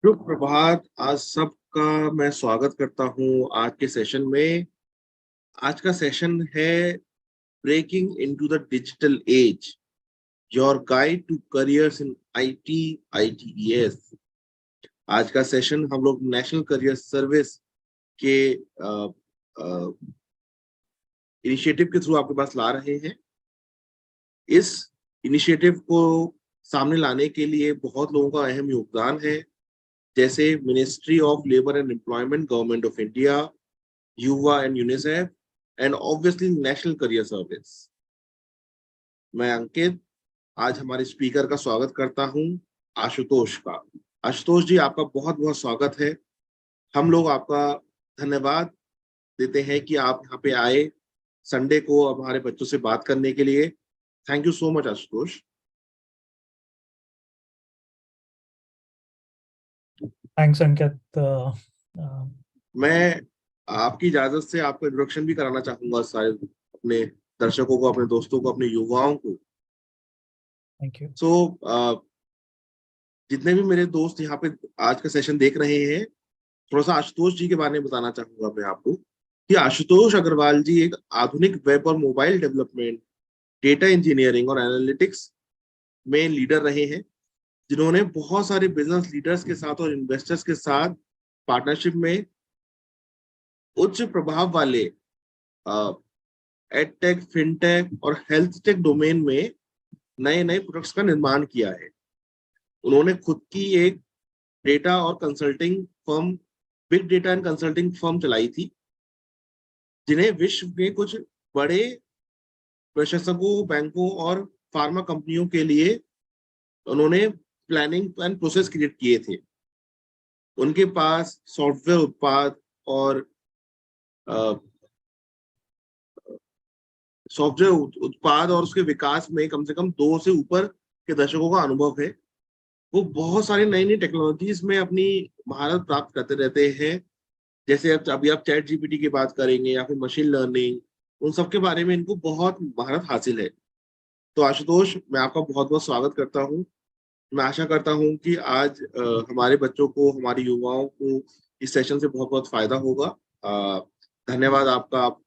शुभ प्रभात। आज सबका मैं स्वागत करता हूं आज के सेशन में। आज का सेशन है breaking into the digital age, your guide to careers in IT ITES. आज का सेशन हम लोग नेशनल करियर सर्विस के इनिशिएटिव के थ्रू आपके पास ला रहे हैं। इस इनिशिएटिव को सामने लाने के लिए बहुत लोगों का अहम योगदान है, जैसे ministry of labour and employment, government of India, युवा and UNICEF and obviously national career service. मैं अंकित आज हमारे स्पीकर का स्वागत करता हूं, आशुतोष का। आशुतोष जी, आपका बहुत बहुत स्वागत है। हम लोग आपका धन्यवाद देते हैं कि आप यहाँ पे आए संडे को हमारे बच्चों से बात करने के लिए। Thank you so much Ashutosh. Thanks Ankit. मैं आपकी इजाजत से आपको इंट्रोडक्शन भी कराना चाहूंगा सारे अपने दर्शकों को, अपने दोस्तों को, अपने युवाओं को। Thank you. जितने भी मेरे दोस्त यहाँ पे आज का सेशन देख रहे हैं, थोड़ा सा आशुतोष जी के बारे में बताना चाहूंगा मैं आपको कि आशुतोष अग्रवाल जी एक आधुनिक वेब और मोबाइल डेवलपमेंट, डेटा इंजीनियरिंग और एनालिटिक्स में लीडर रहे हैं, जिन्होंने बहुत सारे बिजनेस लीडर्स के साथ और इन्वेस्टर्स के साथ पार्टनरशिप में उच्च प्रभाव वाले एडटेक, फिनटेक और हेल्थ टेक डोमेन में नए नए प्रोडक्ट्स का निर्माण किया है। उन्होंने खुद की एक डेटा और consulting firm, big data and consulting firm चलाई थी, जिन्हें विश्व में कुछ बड़े प्रशासकों, बैंकों और फार्मा कंपनियों के लिए उन्होंने प्लानिंग एंड प्रोसेस क्रिएट किए थे। उनके पास सॉफ्टवेयर उत्पाद और उसके विकास में कम से कम 2 से ऊपर के दशकों का अनुभव है। वो बहुत सारी नई नई टेक्नोलॉजीज में अपनी महारत प्राप्त करते रहते हैं, जैसे अब अभी आप चैट जीपीटी की बात करेंगे या फिर मशीन लर्निंग, उन सब के बारे में इनको बहुत महारत हासिल है। तो आशुतोष, मैं आपका बहुत बहुत स्वागत करता हूँ। मैं आशा करता हूँ कि आज हमारे बच्चों को, हमारे युवाओं को इस सेशन से बहुत बहुत फायदा होगा। धन्यवाद आपका, आप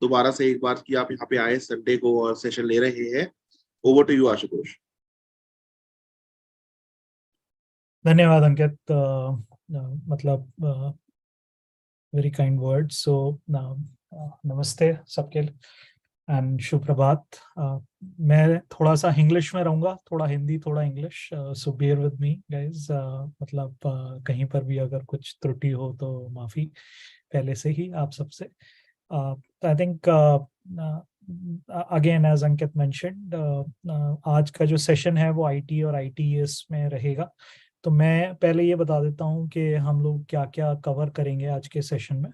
दोबारा से एक बार कि आप यहाँ पे आए संडे को और सेशन ले रहे हैं। Over to you Ashutosh. धन्यवाद अंकित। मतलब वेरी काइंड वर्ड। सो नमस्ते सबके एंड शुभ प्रभात। मैं थोड़ा सा इंग्लिश में रहूँगा, थोड़ा हिंदी थोड़ा English, so bear with me guys. मतलब कहीं पर भी अगर कुछ त्रुटि हो तो माफ़ी पहले से ही आप सबसे। I think again as Ankit mentioned, आज का जो सेशन है वो आईटी और आईटीएस में रहेगा। तो मैं पहले ये बता देता हूँ कि हम लोग क्या क्या कवर करेंगे आज के सेशन में।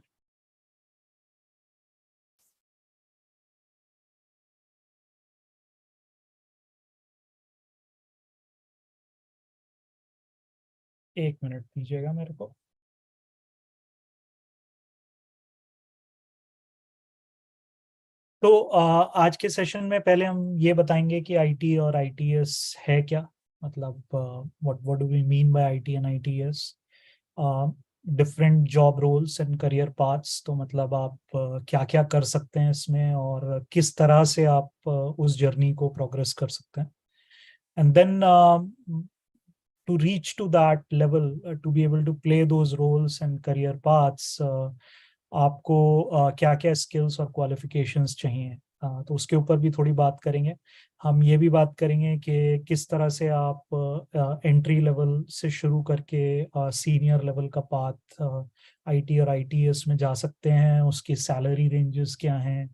एक मिनट दीजिएगा मेरे को। तो आज के सेशन में पहले हम ये बताएंगे कि आईटी और आईटीएस है क्या, मतलब what do we mean by IT and ITS, different job roles and career paths. तो मतलब आप क्या क्या कर सकते हैं इसमें और किस तरह से आप उस जर्नी को प्रोग्रेस कर सकते हैं। And then to reach to that level, to be able to play those roles and career paths, आपको क्या क्या स्किल्स और क्वालिफिकेशंस चाहिए, तो उसके ऊपर भी थोड़ी बात करेंगे। हम ये भी बात करेंगे कि किस तरह से आप एंट्री लेवल से शुरू करके सीनियर लेवल का पाथ आईटी और आईटीएस में जा सकते हैं, उसकी सैलरी रेंजेस क्या हैं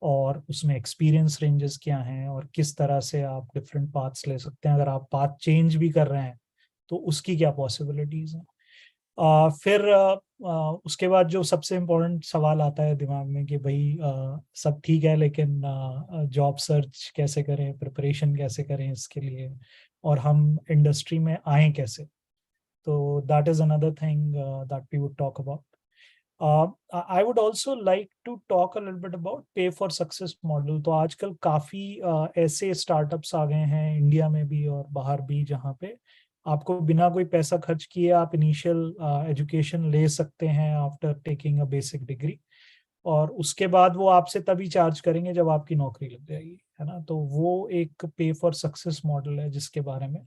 और उसमें एक्सपीरियंस रेंजेस क्या हैं और किस तरह से आप डिफरेंट पाथ्स ले सकते हैं। अगर आप पाथ चेंज भी कर रहे हैं तो उसकी क्या पॉसिबिलिटीज हैं। फिर उसके बाद जो सबसे इम्पोर्टेंट सवाल आता है दिमाग में कि भाई सब ठीक है लेकिन जॉब सर्च कैसे करें, प्रिपरेशन कैसे करें इसके लिए, और हम इंडस्ट्री में आए कैसे। तो that is another thing that we would talk about. I would also like to talk a little bit about पे फॉर सक्सेस मॉडल. तो आजकल काफी ऐसे स्टार्टअप्स आ गए हैं इंडिया में भी और बाहर भी, जहाँ पे आपको बिना कोई पैसा खर्च किए आप इनिशियल एजुकेशन ले सकते हैं after taking a basic degree, और उसके बाद वो आपसे तभी चार्ज करेंगे जब आपकी नौकरी लग जाएगी, है ना। तो वो एक पे फॉर सक्सेस मॉडल है जिसके बारे में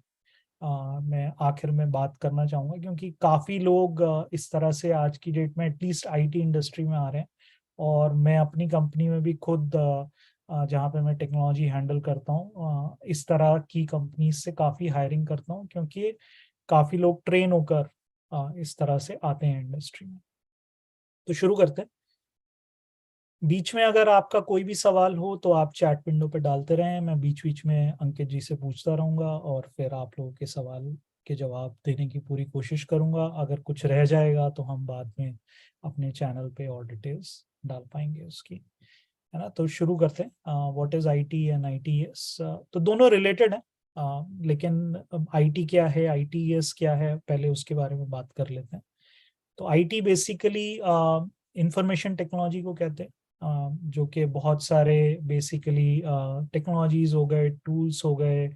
मैं आखिर में बात करना चाहूंगा, क्योंकि काफी लोग इस तरह से आज की डेट में एटलीस्ट आईटी इंडस्ट्री में आ रहे हैं। और मैं अपनी कंपनी में भी खुद जहाँ पे मैं टेक्नोलॉजी हैंडल करता हूँ, इस तरह की कंपनी से काफी हायरिंग करता हूँ, क्योंकि काफी लोग ट्रेन होकर इस तरह से आते हैं इंडस्ट्री में। तो शुरू करते हैं। बीच में अगर आपका कोई भी सवाल हो तो आप चैट विंडो पे डालते रहें, मैं बीच बीच में अंकित जी से पूछता रहूंगा और फिर आप लोगों के सवाल के जवाब देने की पूरी कोशिश करूंगा। अगर कुछ रह जाएगा तो हम बाद में अपने चैनल पे और डिटेल्स डाल पाएंगे उसकी, है ना। तो शुरू करते हैं। What is IT and ITS? तो दोनों रिलेटेड है, लेकिन आईटी क्या है, आईटीएस क्या है, पहले उसके बारे में बात कर लेते हैं। तो आईटी बेसिकली इंफॉर्मेशन टेक्नोलॉजी को कहते हैं, जो कि बहुत सारे बेसिकली टेक्नोलॉजीज हो गए, टूल्स हो गए,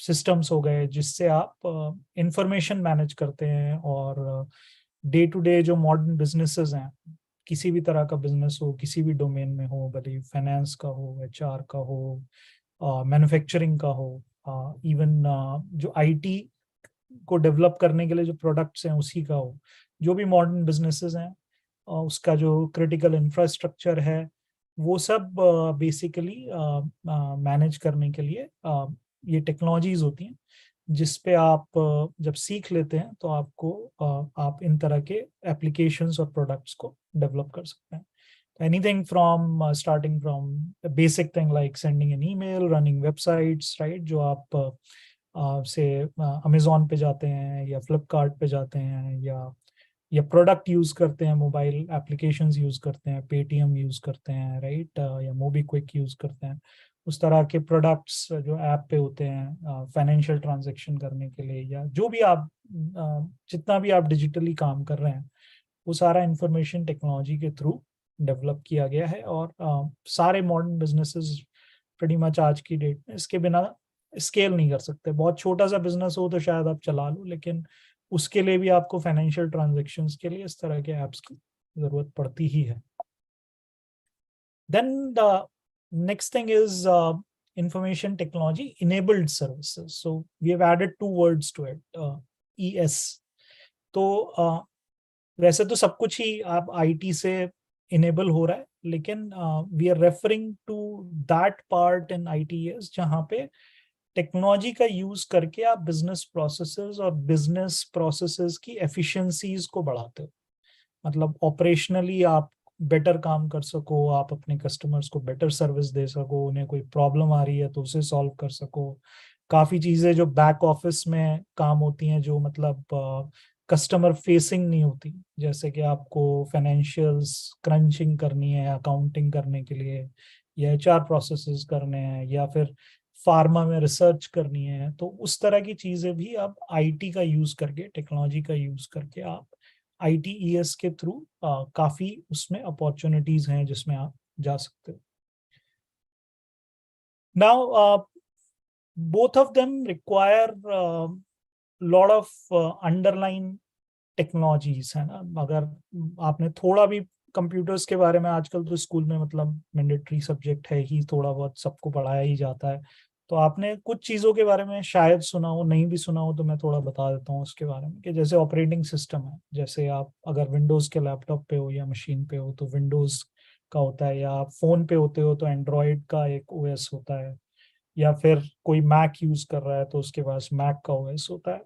सिस्टम्स हो गए, जिससे आप इंफॉर्मेशन मैनेज करते हैं। और डे टू डे जो मॉडर्न बिजनेसेस हैं, किसी भी तरह का बिजनेस हो, किसी भी डोमेन में हो, भले फाइनेंस का हो, एचआर का हो, मैन्युफैक्चरिंग का हो, इवन जो आईटी को डेवलप करने के लिए जो प्रोडक्ट्स हैं उसी का हो, जो भी मॉडर्न बिजनेसेस हैं, उसका जो क्रिटिकल इंफ्रास्ट्रक्चर है, वो सब बेसिकली मैनेज करने के लिए ये टेक्नोलॉजीज होती हैं, जिस पे आप जब सीख लेते हैं तो आपको आप इन तरह के एप्लीकेशंस और प्रोडक्ट्स को डेवलप कर सकते हैं। Anything from starting from basic thing like sending an email, running websites, right, जो आप से अमेजोन पे जाते हैं या फ्लिपकार्ट पे जाते हैं, या प्रोडक्ट यूज करते हैं, मोबाइल एप्लीकेशंस यूज करते हैं, पेटीएम यूज करते हैं, राइट, या मोबीक्विक यूज करते हैं। उस तरह के प्रोडक्ट्स जो ऐप पे होते हैं फाइनेंशियल ट्रांजैक्शन करने के लिए, या जो भी आप जितना भी आप डिजिटली काम कर रहे हैं, वो सारा इंफॉर्मेशन टेक्नोलॉजी के थ्रू डेवलप किया गया है। और सारे मॉडर्न बिजनेसेस pretty मच आज की डेट में इसके बिना स्केल नहीं कर सकते। बहुत छोटा सा बिजनेस हो तो शायद आप चला लो, लेकिन उसके लिए भी आपको फाइनेंशियल ट्रांजैक्शंस के लिए इस तरह के एप्स की जरूरत पड़ती ही है। Then the next thing is information technology enabled services. So we have added two words to it, ES. तो वैसे तो सब कुछ ही आप आईटी से इनेबल हो रहा है, लेकिन we are referring to that part in ITS जहाँ पे टेक्नोलॉजी का यूज करके आप बिजनेस प्रोसेसेस और बिजनेस प्रोसेसेस की एफिशिएंसीज को बढ़ाते हो। मतलब ऑपरेशनली आप बेटर काम कर सको, आप अपने कस्टमर्स को बेटर सर्विस दे सको, उन्हें कोई प्रॉब्लम आ रही है तो उसे सॉल्व कर सको। काफी चीजें जो बैक ऑफिस में काम होती हैं, जो मतलब कस्टमर फेसिंग नहीं होती, जैसे कि आपको फाइनेंशियल्स क्रंचिंग करनी है अकाउंटिंग करने के लिए, या एचआर प्रोसेसेस करने हैं, या फिर फार्मा में रिसर्च करनी है, तो उस तरह की चीजें भी अब आईटी का यूज करके, टेक्नोलॉजी का यूज करके आप आईटीईएस के थ्रू काफी उसमें अपॉर्चुनिटीज हैं जिसमें आप जा सकते हो। Now both of them require lot of underlying technologies, है ना। अगर आपने थोड़ा भी कंप्यूटर्स के बारे में, आजकल तो स्कूल में मतलब मैंडेटरी सब्जेक्ट है ही, थोड़ा बहुत सबको पढ़ाया ही जाता है, तो आपने कुछ चीज़ों के बारे में शायद सुना हो, नहीं भी सुना हो तो मैं थोड़ा बता देता हूँ उसके बारे में। कि जैसे ऑपरेटिंग सिस्टम है, जैसे आप अगर विंडोज़ के लैपटॉप पे हो या मशीन पे हो तो विंडोज़ का होता है, या आप फोन पे होते हो तो एंड्रॉयड का एक ओएस होता है, या फिर कोई मैक यूज कर रहा है तो उसके पास मैक का ओएस होता है,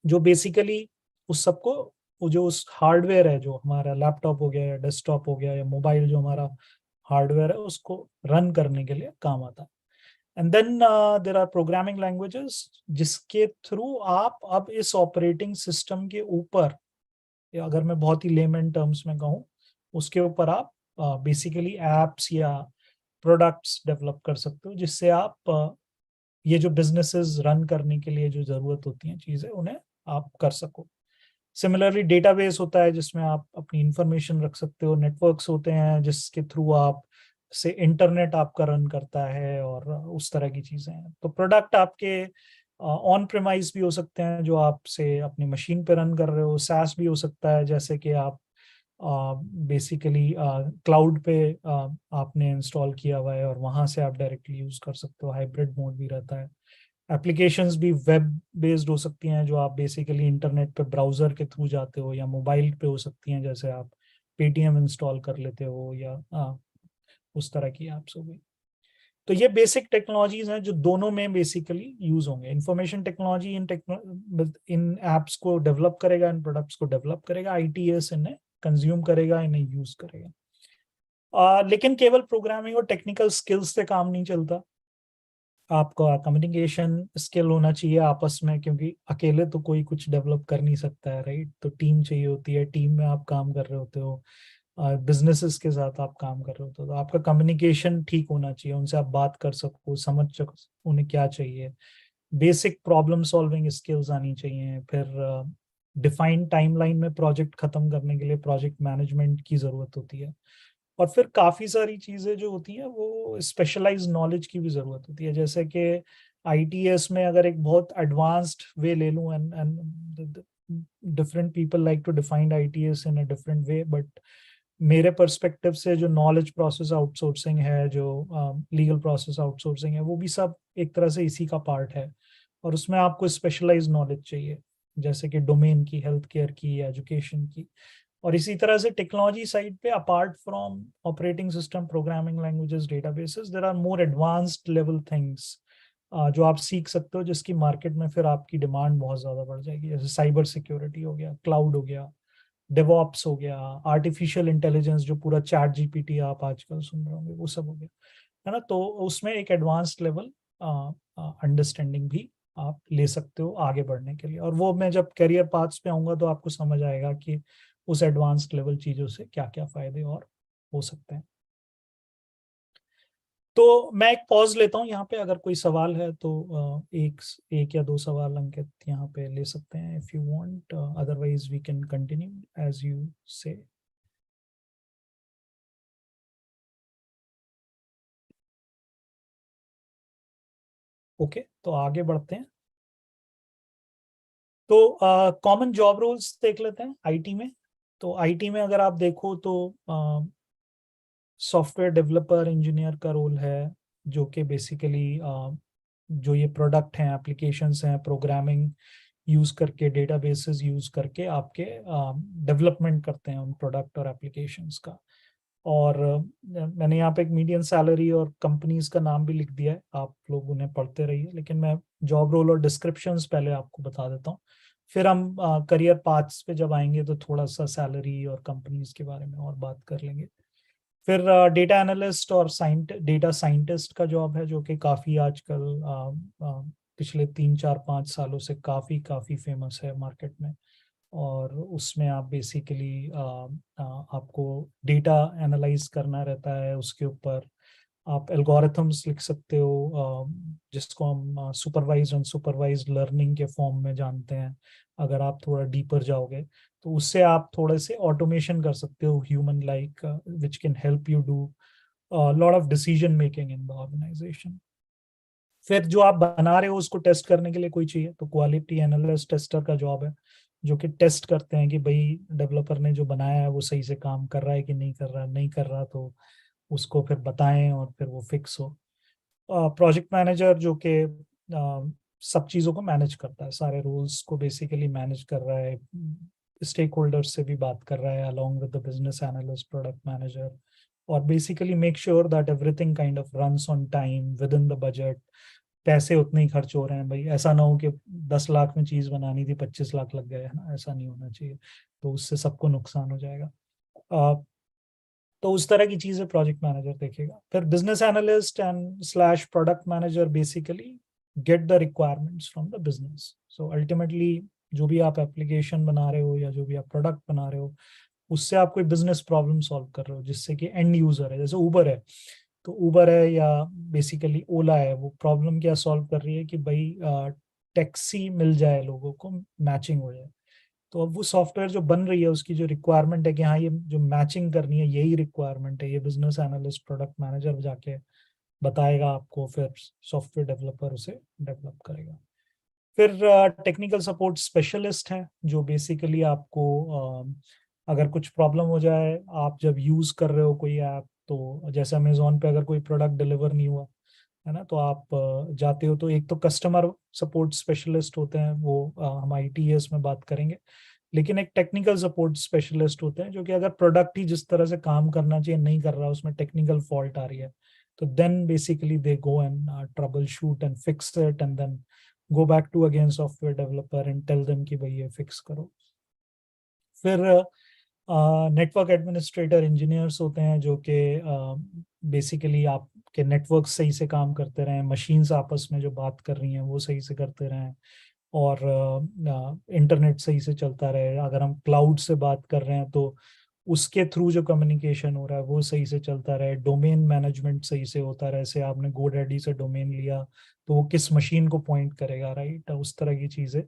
जो बेसिकली उस सबको, वो जो उस हार्डवेयर है, जो हमारा लैपटॉप हो गया या डेस्कटॉप हो गया या मोबाइल जो हमारा हार्डवेयर है, उसको रन करने के लिए काम आता है। And then there are programming languages जिसके थ्रू आप अब इस ऑपरेटिंग सिस्टम के ऊपर, या अगर मैं बहुत ही लेमन टर्म्स में कहूँ, उसके ऊपर आप बेसिकली एप्स या प्रोडक्ट्स डेवलप कर सकते हो, जिससे आप ये जो बिजनेसेस रन करने के लिए जो जरूरत होती हैं चीजें, उन्हें आप कर सको। सिमिलरली डेटाबेस होता है जिसमें आप अपनी इंफॉर्मेशन रख सकते हो, नेटवर्क्स होते हैं जिसके थ्रू आप से इंटरनेट आपका रन करता है, और उस तरह की चीजें हैं। तो प्रोडक्ट आपके ऑन प्रेमाइज भी हो सकते हैं जो आपसे अपनी मशीन पे रन कर रहे हो, SaaS भी हो सकता है जैसे कि आप बेसिकली क्लाउड पे आपने इंस्टॉल किया हुआ है और वहां से आप डायरेक्टली यूज कर सकते हो। हाइब्रिड मोड भी रहता है। एप्लीकेशंस भी वेब बेस्ड हो सकती हैं जो आप बेसिकली इंटरनेट पे ब्राउजर के थ्रू जाते हो, या मोबाइल पे हो सकती हैं जैसे आप पेटीएम इंस्टॉल कर लेते हो, या उस तरह की ऐप्स हो गई। तो ये बेसिक टेक्नोलॉजीज हैं जो दोनों में बेसिकली यूज होंगे। इंफॉर्मेशन टेक्नोलॉजी इन एप्स को डेवलप करेगा, इन प्रोडक्ट्स को डेवलप करेगा, आईटीएस इन्हें कंज्यूम करेगा, इन्हें यूज करेगा। लेकिन केवल प्रोग्रामिंग और टेक्निकल स्किल्स से काम नहीं चलता। आपका कम्युनिकेशन स्किल होना चाहिए आपस में, क्योंकि अकेले तो कोई कुछ डेवलप कर नहीं सकता है, राइट। तो टीम चाहिए होती है, टीम में आप काम कर रहे होते हो, बिजनेसेस के साथ आप काम कर रहे होते हो, तो आपका कम्युनिकेशन ठीक होना चाहिए, उनसे आप बात कर सको, समझ सको उन्हें क्या चाहिए। बेसिक प्रॉब्लम सॉल्विंग स्किल्स आनी चाहिए। फिर डिफाइंड टाइमलाइन में प्रोजेक्ट खत्म करने के लिए प्रोजेक्ट मैनेजमेंट की जरूरत होती है। और फिर काफी सारी चीजें जो होती हैं वो स्पेशलाइज्ड नॉलेज की भी जरूरत होती है, जैसे कि आईटीएस में अगर एक बहुत एडवांस्ड वे ले लूं, and different people like to define ITS in a different way, but मेरे पर्सपेक्टिव से जो नॉलेज प्रोसेस आउटसोर्सिंग है, जो लीगल प्रोसेस आउटसोर्सिंग है, वो भी सब एक तरह से इसी का पार्ट है। और उसमें आपको स्पेशलाइज्ड नॉलेज चाहिए, जैसे कि डोमेन की, हेल्थ केयर की, एजुकेशन की। और इसी तरह से टेक्नोलॉजी साइड पे apart from operating system, programming languages, databases, there are more advanced level things जो आप सीख सकते हो, जिसकी मार्केट में फिर आपकी डिमांड बहुत ज्यादा बढ़ जाएगी। जैसे साइबर सिक्योरिटी हो गया, क्लाउड हो गया, डेवऑप्स हो गया, आर्टिफिशियल इंटेलिजेंस, जो पूरा चैट जीपीटी आप आजकल सुन रहे होंगे, वो सब हो गया, है ना। तो उसमें एक एडवांस्ड लेवल अंडरस्टैंडिंग भी आप ले सकते हो आगे बढ़ने के लिए। और वो मैं जब करियर पाथ्स पे आऊंगा तो आपको समझ आएगा कि उस एडवांस्ड लेवल चीजों से क्या क्या फायदे और हो सकते हैं। तो मैं एक पॉज लेता हूँ यहाँ पे, अगर कोई सवाल है तो एक एक या दो सवाल अंकित यहाँ पे ले सकते हैं if you want, otherwise we can continue as you say. Okay, तो आगे बढ़ते हैं। तो कॉमन जॉब रोल्स देख लेते हैं आईटी में। तो आईटी में अगर आप देखो तो सॉफ्टवेयर डेवलपर इंजीनियर का रोल है, जो कि बेसिकली जो ये प्रोडक्ट हैं, एप्लीकेशंस हैं, प्रोग्रामिंग यूज करके, डेटाबेसेस यूज करके आपके डेवलपमेंट करते हैं उन प्रोडक्ट और एप्लीकेशंस का। और मैंने यहाँ पे एक मीडियम सैलरी और कंपनीज का नाम भी लिख दिया है, आप लोग उन्हें पढ़ते रहिए, लेकिन मैं जॉब रोल और डिस्क्रिप्शंस पहले आपको बता देता हूँ। फिर हम करियर पाथ्स पे जब आएंगे तो थोड़ा सा सैलरी और कंपनीज के बारे में और बात कर लेंगे। फिर डेटा एनालिस्ट और डेटा साइंटिस्ट का जॉब है, जो कि काफ़ी आजकल पिछले 3 4 5 सालों से काफ़ी काफ़ी फेमस है मार्केट में। और उसमें आप बेसिकली आपको डेटा एनालाइज करना रहता है, उसके ऊपर आप एल्गोरिथम्स लिख सकते हो, जिसको हम सुपरवाइज अनसुपरवाइज लर्निंग के फॉर्म में जानते हैं। अगर आप थोड़ा डीपर जाओगे तो उससे आप थोड़े से ऑटोमेशन कर सकते हो, human like, which can help you do lot of decision making in the organisation. फिर जो आप बना रहे हो उसको टेस्ट करने के लिए कोई चाहिए, तो क्वालिटी एनालिस्ट टेस्टर का जॉब है, जो कि टेस्ट करते हैं कि भाई डेवलपर ने जो बनाया है वो सही से काम कर रहा है कि नहीं कर रहा, नहीं कर रहा तो उसको फिर बताएं और फिर वो फिक्स हो। प्रोजेक्ट मैनेजर, जो कि सब चीज़ों को मैनेज करता है, सारे रोल्स को बेसिकली मैनेज कर रहा है, स्टेक होल्डर्स से भी बात कर रहा है along with the business analyst, product manager, और basically make sure that everything kind of runs on time within the budget. पैसे उतने ही खर्च हो रहे हैं भाई, ऐसा ना हो कि 10 लाख में चीज बनानी थी 25 लाख लग गए, है ना, ऐसा नहीं होना चाहिए। तो उससे सबको नुकसान हो जाएगा। तो उस तरह की चीजें प्रोजेक्ट मैनेजर देखेगा। फिर business analyst and slash product manager basically get the requirements from the business. So ultimately जो भी आप एप्लीकेशन बना रहे हो या जो भी आप प्रोडक्ट बना रहे हो, उससे आप कोई बिजनेस प्रॉब्लम सॉल्व कर रहे हो, जिससे कि एंड यूजर है, जैसे उबर है, तो उबर है या बेसिकली ओला है, वो प्रॉब्लम क्या सॉल्व कर रही है कि भाई टैक्सी मिल जाए, लोगों को मैचिंग हो जाए। तो अब वो सॉफ्टवेयर जो बन रही है उसकी जो रिक्वायरमेंट है कि हाँ ये जो मैचिंग करनी है यही रिक्वायरमेंट है, ये बिजनेस एनालिस्ट, प्रोडक्ट मैनेजर जाके बताएगा आपको, फिर सॉफ्टवेयर डेवलपर उसे डेवलप करेगा। फिर टेक्निकल सपोर्ट स्पेशलिस्ट हैं, जो बेसिकली आपको अगर कुछ प्रॉब्लम हो जाए, आप जब यूज कर रहे हो कोई ऐप, तो जैसे अमेजोन पे अगर कोई प्रोडक्ट डिलीवर नहीं हुआ है ना, तो आप जाते हो, तो एक तो कस्टमर सपोर्ट स्पेशलिस्ट होते हैं, वो हम ITS में बात करेंगे। लेकिन एक टेक्निकल सपोर्ट स्पेशलिस्ट होते हैं, जो कि अगर प्रोडक्ट ही जिस तरह से काम करना चाहिए नहीं कर रहा, उसमें टेक्निकल फॉल्ट आ रही है, तो then basically they go and troubleshoot and fix it, and then go back to again software developer and tell them कि भाई ये फिक्स करो। फिर नेटवर्क एडमिनिस्ट्रेटर इंजीनियर्स होते हैं, जो कि बेसिकली आपके नेटवर्क सही से काम करते रहें, मशीन्स आपस में जो बात कर रही हैं वो सही से करते रहें, और इंटरनेट सही से चलता रहे। अगर हम क्लाउड से बात कर रहे हैं, तो उसके थ्रू जो कम्युनिकेशन हो रहा है वो सही से चलता रहे, डोमेन मैनेजमेंट सही से होता रहे। जैसे आपने GoDaddy से डोमेन लिया, तो वो किस मशीन को पॉइंट करेगा, राइट, उस तरह की चीजें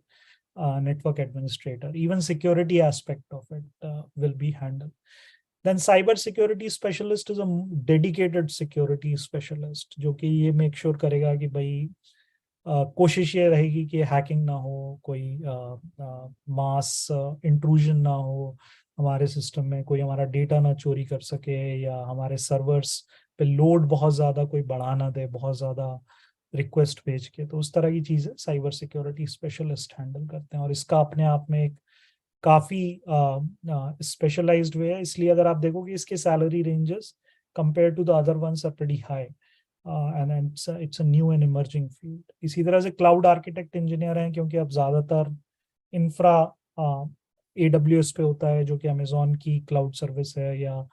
network administrator. Even security aspect of it will be handled. Then cyber security specialist is a dedicated security specialist, जो कि ये मेक श्योर करेगा कि भाई कोशिश ये रहेगी कि हैकिंग ना हो, कोई मास इंट्रूजन ना हो हमारे सिस्टम में, कोई हमारा डेटा ना चोरी कर सके, या हमारे सर्वर्स पे लोड बहुत ज़्यादा कोई बढ़ा ना दे, बहुत ज़्यादा रिक्वेस्ट भेज के। तो उस तरह की चीज़ें साइबर सिक्योरिटी स्पेशलिस्ट हैंडल करते हैं, और इसका अपने आप में एक काफ़ी स्पेशलाइज्ड वे है। इसलिए अगर आप देखोगे इसके salary ranges compare to the other ones are pretty high, and it's a new and emerging field. इसी तरह से क्लाउड आर्किटेक्ट इंजीनियर हैं, क्योंकि अब ज़्यादातर इंफ्रा AWS पे होता है, जो कि अमेजोन की क्लाउड सर्विस है, या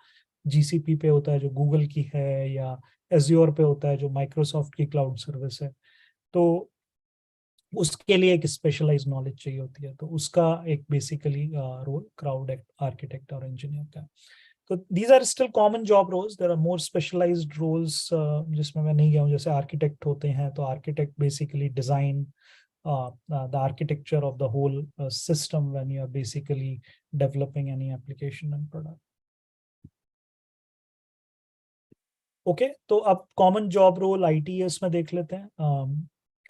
GCP पे होता है जो गूगल की है, या एज्योर पे होता है जो माइक्रोसॉफ्ट की क्लाउड सर्विस है। तो उसके लिए एक स्पेशलाइज्ड नॉलेज चाहिए होती है, तो उसका एक बेसिकली रोल क्लाउड आर्किटेक्ट और इंजीनियर का है। तो these are still common job roles, there are more specialised roles जिसमें मैं नहीं गया हूँ। जैसे आर्किटेक्ट होते हैं, तो architect basically design the architecture of the whole system when you are basically developing any application and product. Okay, तो अब कॉमन जॉब रोल ITS में देख लेते हैं।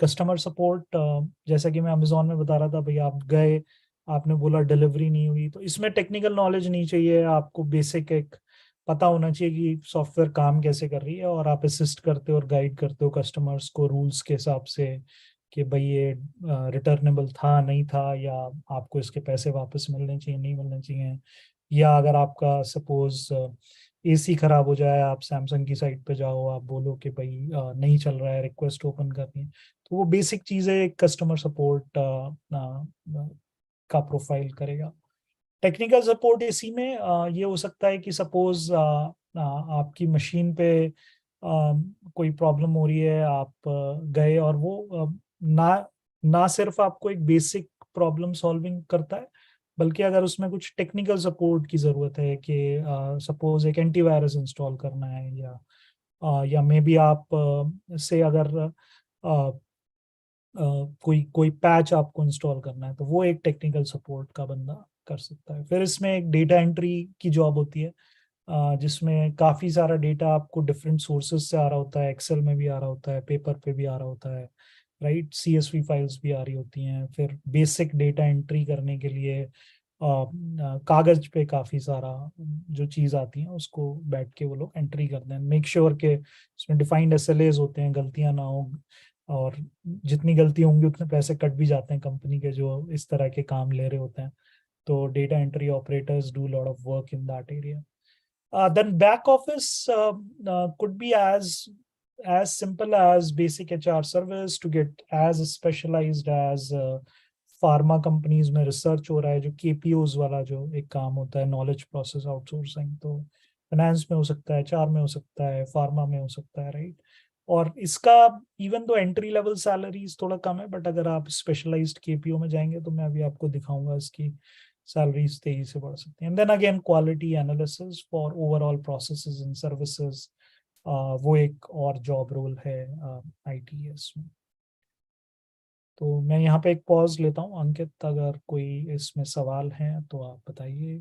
कस्टमर सपोर्ट, जैसा कि मैं अमेजोन में बता रहा था, भैया आप गए, आपने बोला डिलीवरी नहीं हुई, तो इसमें टेक्निकल नॉलेज नहीं चाहिए आपको, बेसिक एक पता होना चाहिए कि सॉफ्टवेयर काम कैसे कर रही है, और आप असिस्ट करते हो और गाइड करते हो कस्टमर्स को रूल्स के हिसाब से, कि भाई ये रिटर्नेबल था नहीं था, या आपको इसके पैसे वापस मिलने चाहिए नहीं मिलने चाहिए, या अगर आपका सपोज AC खराब हो जाए, आप सैमसंग की साइट पे जाओ, आप बोलो कि भाई नहीं चल रहा है, रिक्वेस्ट ओपन करनी है, तो वो बेसिक चीजें कस्टमर सपोर्ट का प्रोफाइल करेगा। टेक्निकल सपोर्ट इसी में ये हो सकता है कि सपोज आपकी मशीन पे कोई प्रॉब्लम हो रही है, आप गए, और वो ना ना सिर्फ आपको एक बेसिक प्रॉब्लम सॉल्विंग करता है, बल्कि अगर उसमें कुछ टेक्निकल सपोर्ट की जरूरत है, कि सपोज एक एंटीवायरस इंस्टॉल करना है, या मे बी आप से अगर कोई कोई पैच आपको इंस्टॉल करना है, तो वो एक टेक्निकल सपोर्ट का बंदा कर सकता है। फिर इसमें एक डेटा एंट्री की जॉब होती है, जिसमें काफ़ी सारा डेटा आपको डिफरेंट सोर्सेज से आ रहा होता है, एक्सेल में भी आ रहा होता है, पेपर पे भी आ रहा होता है, राइट, CSV फाइल्स भी आ रही होती हैं। फिर बेसिक डेटा एंट्री करने के लिए कागज पे काफ़ी सारा जो चीज़ आती है उसको बैठ के वो लोग एंट्री करते हैं, मेक श्योर के उसमें डिफाइंड SLAs होते हैं, गलतियां ना हो, और जितनी गलती होंगी उतने पैसे कट भी जाते हैं कंपनी के जो इस तरह के काम ले रहे होते हैं। तो data entry operators do lot of work in that area. Then back office could be as simple as basic HR service to get as specialized as pharma companies में रिसर्च हो रहा है, जो KPOs वाला जो एक काम होता है, नॉलेज प्रोसेस आउटसोर्सिंग, तो फाइनेंस में हो सकता है, HR में हो सकता है, फार्मा में हो सकता है, राइट। और इसका even though entry level salaries थोड़ा कम है, बट अगर आप स्पेशलाइज्ड KPO में जाएंगे, तो मैं अभी आपको दिखाऊंगा इसकी सैलरीज तेजी से बढ़ सकती हैं। And then again quality analysis for overall processes and services, वो एक और जॉब रोल है ITS में। तो मैं यहाँ पे एक पॉज लेता हूँ, अंकित अगर कोई इसमें सवाल है तो आप बताइए।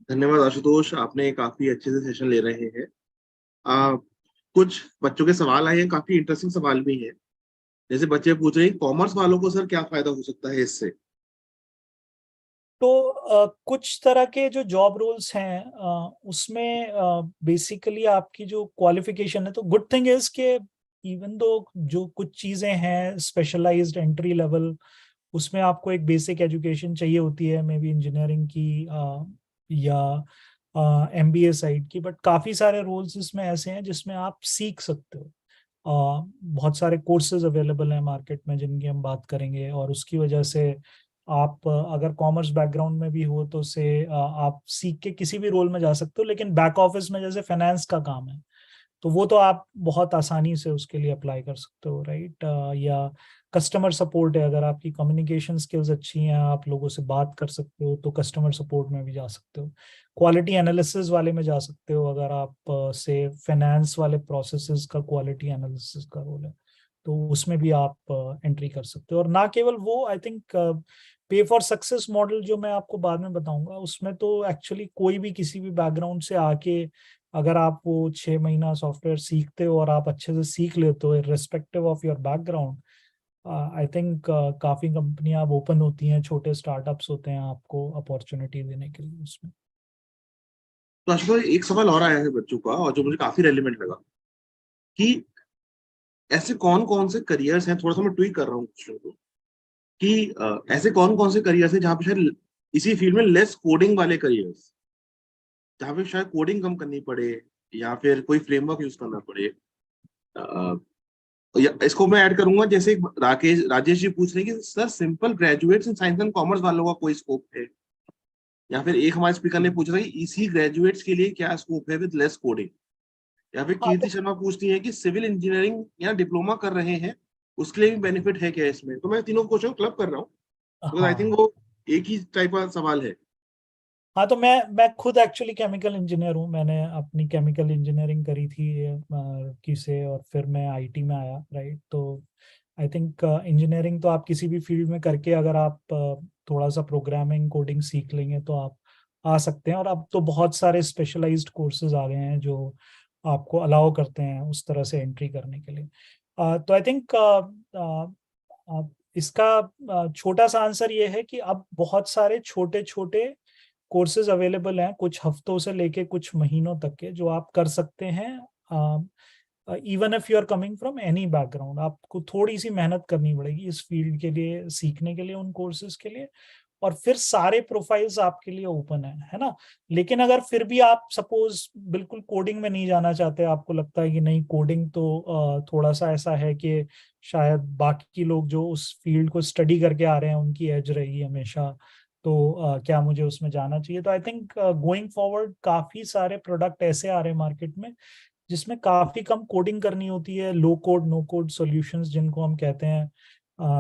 धन्यवाद आशुतोष, आपने काफी अच्छे से सेशन ले रहे हैं। कुछ बच्चों के सवाल आए हैं, काफी इंटरेस्टिंग सवाल भी हैं। जैसे बच्चे पूछ रहे हैं कॉमर्स वालों को सर क्या फायदा हो सकता है इससे। तो कुछ तरह के जो जॉब रोल्स हैं उसमें बेसिकली आपकी जो क्वालिफिकेशन है, तो गुड थिंग इज के इवन दो जो कुछ चीजें हैं स्पेशलाइज्ड एंट्री लेवल, उसमें आपको एक बेसिक एजुकेशन चाहिए होती है, मे बी इंजीनियरिंग की या एमबीए साइड की, बट काफी सारे रोल्स इसमें ऐसे हैं जिसमें आप सीख सकते हो। बहुत सारे कोर्सेज अवेलेबल हैं मार्केट में जिनकी हम बात करेंगे, और उसकी वजह से आप अगर कॉमर्स बैकग्राउंड में भी हो तो से आप सीख के किसी भी रोल में जा सकते हो। लेकिन बैक ऑफिस में जैसे फाइनेंस का काम है तो वो तो आप बहुत आसानी से उसके लिए अप्लाई कर सकते हो, राइट। या कस्टमर सपोर्ट है, अगर आपकी कम्युनिकेशन स्किल्स अच्छी हैं, आप लोगों से बात कर सकते हो, तो कस्टमर सपोर्ट में भी जा सकते हो। क्वालिटी एनालिसिस वाले में जा सकते हो, अगर आप से फाइनेंस वाले प्रोसेसेस का क्वालिटी एनालिसिस का रोल है तो उसमें भी आप एंट्री कर सकते हो। और ना केवल वो, आई थिंक पे फॉर सक्सेस मॉडल जो मैं आपको बाद में बताऊंगा, उसमें तो एक्चुअली कोई भी किसी भी बैकग्राउंड से आके अगर आप वो 6 महीना सॉफ्टवेयर सीखते हो और आप अच्छे से सीख लेते हो respective of your background, I think काफी कंपनियां अब ओपन होती हैं, छोटे स्टार्टअप्स होते हैं आपको अपॉर्चुनिटी देने के लिए उसमें। तो आशुतोष भाई, एक सवाल और आया है बच्चों का और जो मुझे काफी रेलिवेंट लगा कि ऐसे कौन कौन से करियर्स हैं, थोड़ा सा मैं ट्वीक कर रहा हूँ क्वेश्चन को, कि ऐसे कौन कौन से करियर्स हैं जहाँ पे शायद इसी फील्ड में लेस कोडिंग वाले करियर्स, जहाँ पे शायद कोडिंग कम करनी पड़े या फिर कोई फ्रेमवर्क यूज करना पड़े। अ, या इसको मैं ऐड करूंगा, जैसे राजेश जी पूछ रहे हैं कि sir simple graduates in science and commerce वालों का कोई स्कोप है, या फिर एक हमारे स्पीकर ने पूछा था कि इसी ग्रेजुएट्स के लिए क्या स्कोप है विद लेस कोडिंग। या फिर हाँ कीर्ति तो शर्मा पूछती है कि सिविल इंजीनियरिंग या डिप्लोमा कर रहे हैं उसके लिए भी बेनिफिट है क्या इसमें। तो मैं तीनों क्वेश्चन क्लब कर रहा हूँ बिकॉज आई थिंक हाँ वो एक ही टाइप का सवाल है। हाँ तो मैं खुद एक्चुअली केमिकल इंजीनियर हूँ। मैंने अपनी केमिकल इंजीनियरिंग करी थी की से, और फिर मैं आईटी में आया, राइट। तो आई थिंक इंजीनियरिंग तो आप किसी भी फील्ड में करके अगर आप थोड़ा सा प्रोग्रामिंग कोडिंग सीख लेंगे तो आप आ सकते हैं। और अब तो बहुत सारे स्पेशलाइज्ड कोर्सेज आ गए हैं जो आपको अलाउ करते हैं उस तरह से एंट्री करने के लिए। तो आई थिंक इसका छोटा सा आंसर ये है कि अब बहुत सारे छोटे छोटे कोर्सेज अवेलेबल हैं, कुछ हफ्तों से लेके कुछ महीनों तक के, जो आप कर सकते हैं। Even if you are coming from any background, आपको थोड़ी सी मेहनत करनी पड़ेगी इस फील्ड के लिए, सीखने के लिए, उन कोर्सेज के लिए। और फिर सारे प्रोफाइल्स आपके लिए ओपन है ना। लेकिन अगर फिर भी आप सपोज बिल्कुल कोडिंग में नहीं जाना चाहते, आपको लगता है कि नहीं कोडिंग तो थोड़ा सा ऐसा है कि शायद बाकी लोग जो उस फील्ड को स्टडी करके आ रहे हैं उनकी एज रहेगी हमेशा, तो क्या मुझे उसमें जाना चाहिए। तो आई थिंक गोइंग फॉरवर्ड काफी सारे प्रोडक्ट ऐसे आ रहे हैं मार्केट में जिसमें काफी कम कोडिंग करनी होती है, लो कोड नो कोड सॉल्यूशंस जिनको हम कहते हैं,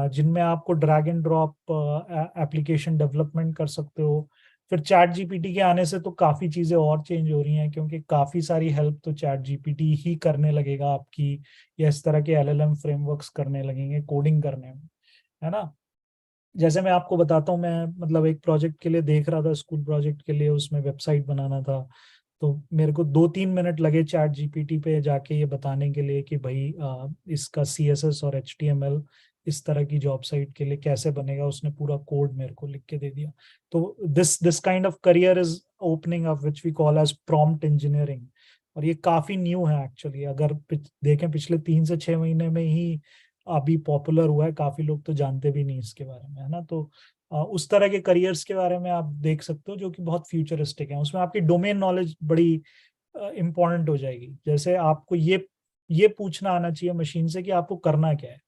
जिनमें आपको drag and drop application development कर सकते हो। फिर चैट जीपीटी के आने से तो काफी चीजें और चेंज हो रही हैं, क्योंकि काफी सारी हेल्प तो चैट जीपीटी ही करने लगेगा आपकी, या इस तरह के एलएलएम फ्रेमवर्क्स करने लगेंगे कोडिंग करने में, है ना। जैसे मैं आपको बताता हूँ, मैं मतलब एक प्रोजेक्ट के लिए देख रहा था, स्कूल प्रोजेक्ट के लिए, उसमें वेबसाइट बनाना था। तो मेरे को 2-3 मिनट लगे चैट जीपीटी पे जाके ये बताने के लिए कि भाई इसका सीएसएस और एचटीएमएल इस तरह की जॉब साइट के लिए कैसे बनेगा। उसने पूरा कोड मेरे को लिख के दे दिया। तो this kind of career is opening up which we call as prompt engineering. और ये काफी न्यू है एक्चुअली, अगर देखें पिछले 3 से 6 महीने में ही अभी पॉपुलर हुआ है, काफी लोग तो जानते भी नहीं इसके बारे में, है ना। तो उस तरह के करियर्स के बारे में आप देख सकते हो जो कि बहुत फ्यूचरिस्टिक है। उसमें आपकी डोमेन नॉलेज बड़ी इंपॉर्टेंट हो जाएगी। जैसे आपको ये पूछना आना चाहिए मशीन से कि आपको करना क्या है,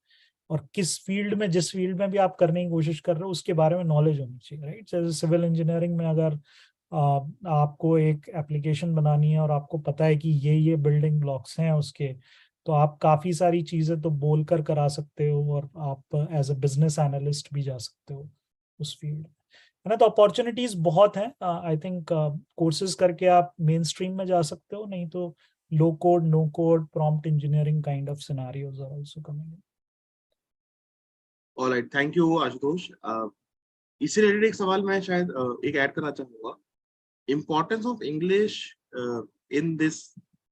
और किस फील्ड में, जिस फील्ड में भी आप करने की कोशिश कर रहे हो उसके बारे में नॉलेज होनी चाहिए, राइट। जैसे सिविल इंजीनियरिंग में अगर आपको एक एप्लीकेशन बनानी है और आपको पता है कि ये बिल्डिंग ब्लॉक्स हैं उसके, तो आप काफी सारी चीजें तो बोलकर करा सकते हो, और आप एज अ बिजनेस एनालिस्ट भी जा सकते हो उस फील्ड में, है ना। तो अपॉर्चुनिटीज बहुत हैं। आई थिंक कोर्सेज करके आप मेन स्ट्रीम में जा सकते हो, नहीं तो low code no code prompt engineering kind of scenarios are also coming. Alright, thank you Ashutosh. इससे रिलेटेड एक सवाल मैं शायद एक ऐड करना चाहूंगा, importance of English in this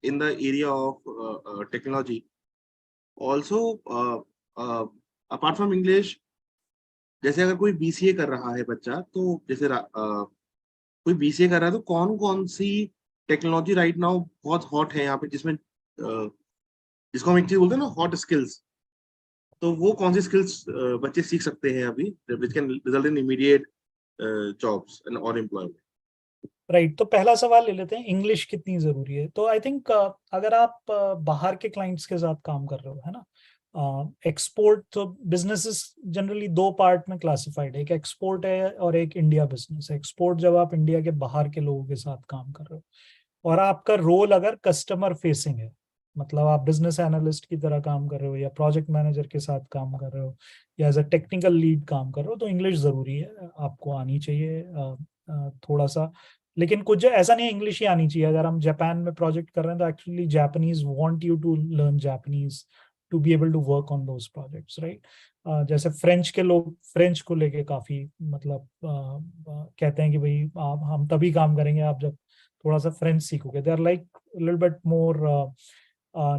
in the area of technology. Also, apart from English, जैसे अगर कोई बीसीए कर रहा है बच्चा, तो जैसे कोई बीसीए कर रहा है तो कौन कौन सी टेक्नोलॉजी राइट नाउ बहुत हॉट है यहाँ पे, जिसमें जिसको हम एक चीज बोलते हैं ना, हॉट स्किल्स, तो वो कौन सी स्किल्स बच्चे सीख सकते हैं अभी which can result in immediate jobs and और एम्प्लॉयमेंट? राइट, तो पहला सवाल ले लेते हैं, इंग्लिश कितनी जरूरी है। तो आई थिंक अगर आप बाहर के क्लाइंट्स के साथ काम कर रहे हो, है ना, एक्सपोर्ट, तो बिजनेसेस जनरली दो पार्ट में क्लासिफाइड है, एक एक्सपोर्ट है और एक इंडिया बिजनेस है। एक्सपोर्ट जब आप इंडिया के बाहर के लोगों के साथ काम कर रहे हो और आपका रोल अगर कस्टमर फेसिंग है, मतलब आप बिजनेस एनालिस्ट की तरह काम कर रहे हो या प्रोजेक्ट मैनेजर के साथ काम कर रहे हो या एज अ टेक्निकल लीड काम कर रहे हो, तो इंग्लिश जरूरी है, आपको आनी चाहिए थोड़ा सा। लेकिन कुछ ऐसा नहीं है इंग्लिश ही आनी चाहिए। अगर हम जापान में प्रोजेक्ट कर रहे हैं तो actually Japanese want you to learn Japanese to be able to work on those projects, right. जैसे फ्रेंच के लोग फ्रेंच को लेके काफी मतलब कहते हैं कि भाई आप हम तभी काम करेंगे आप जब थोड़ा सा फ्रेंच सीखोगे। They are like little bit more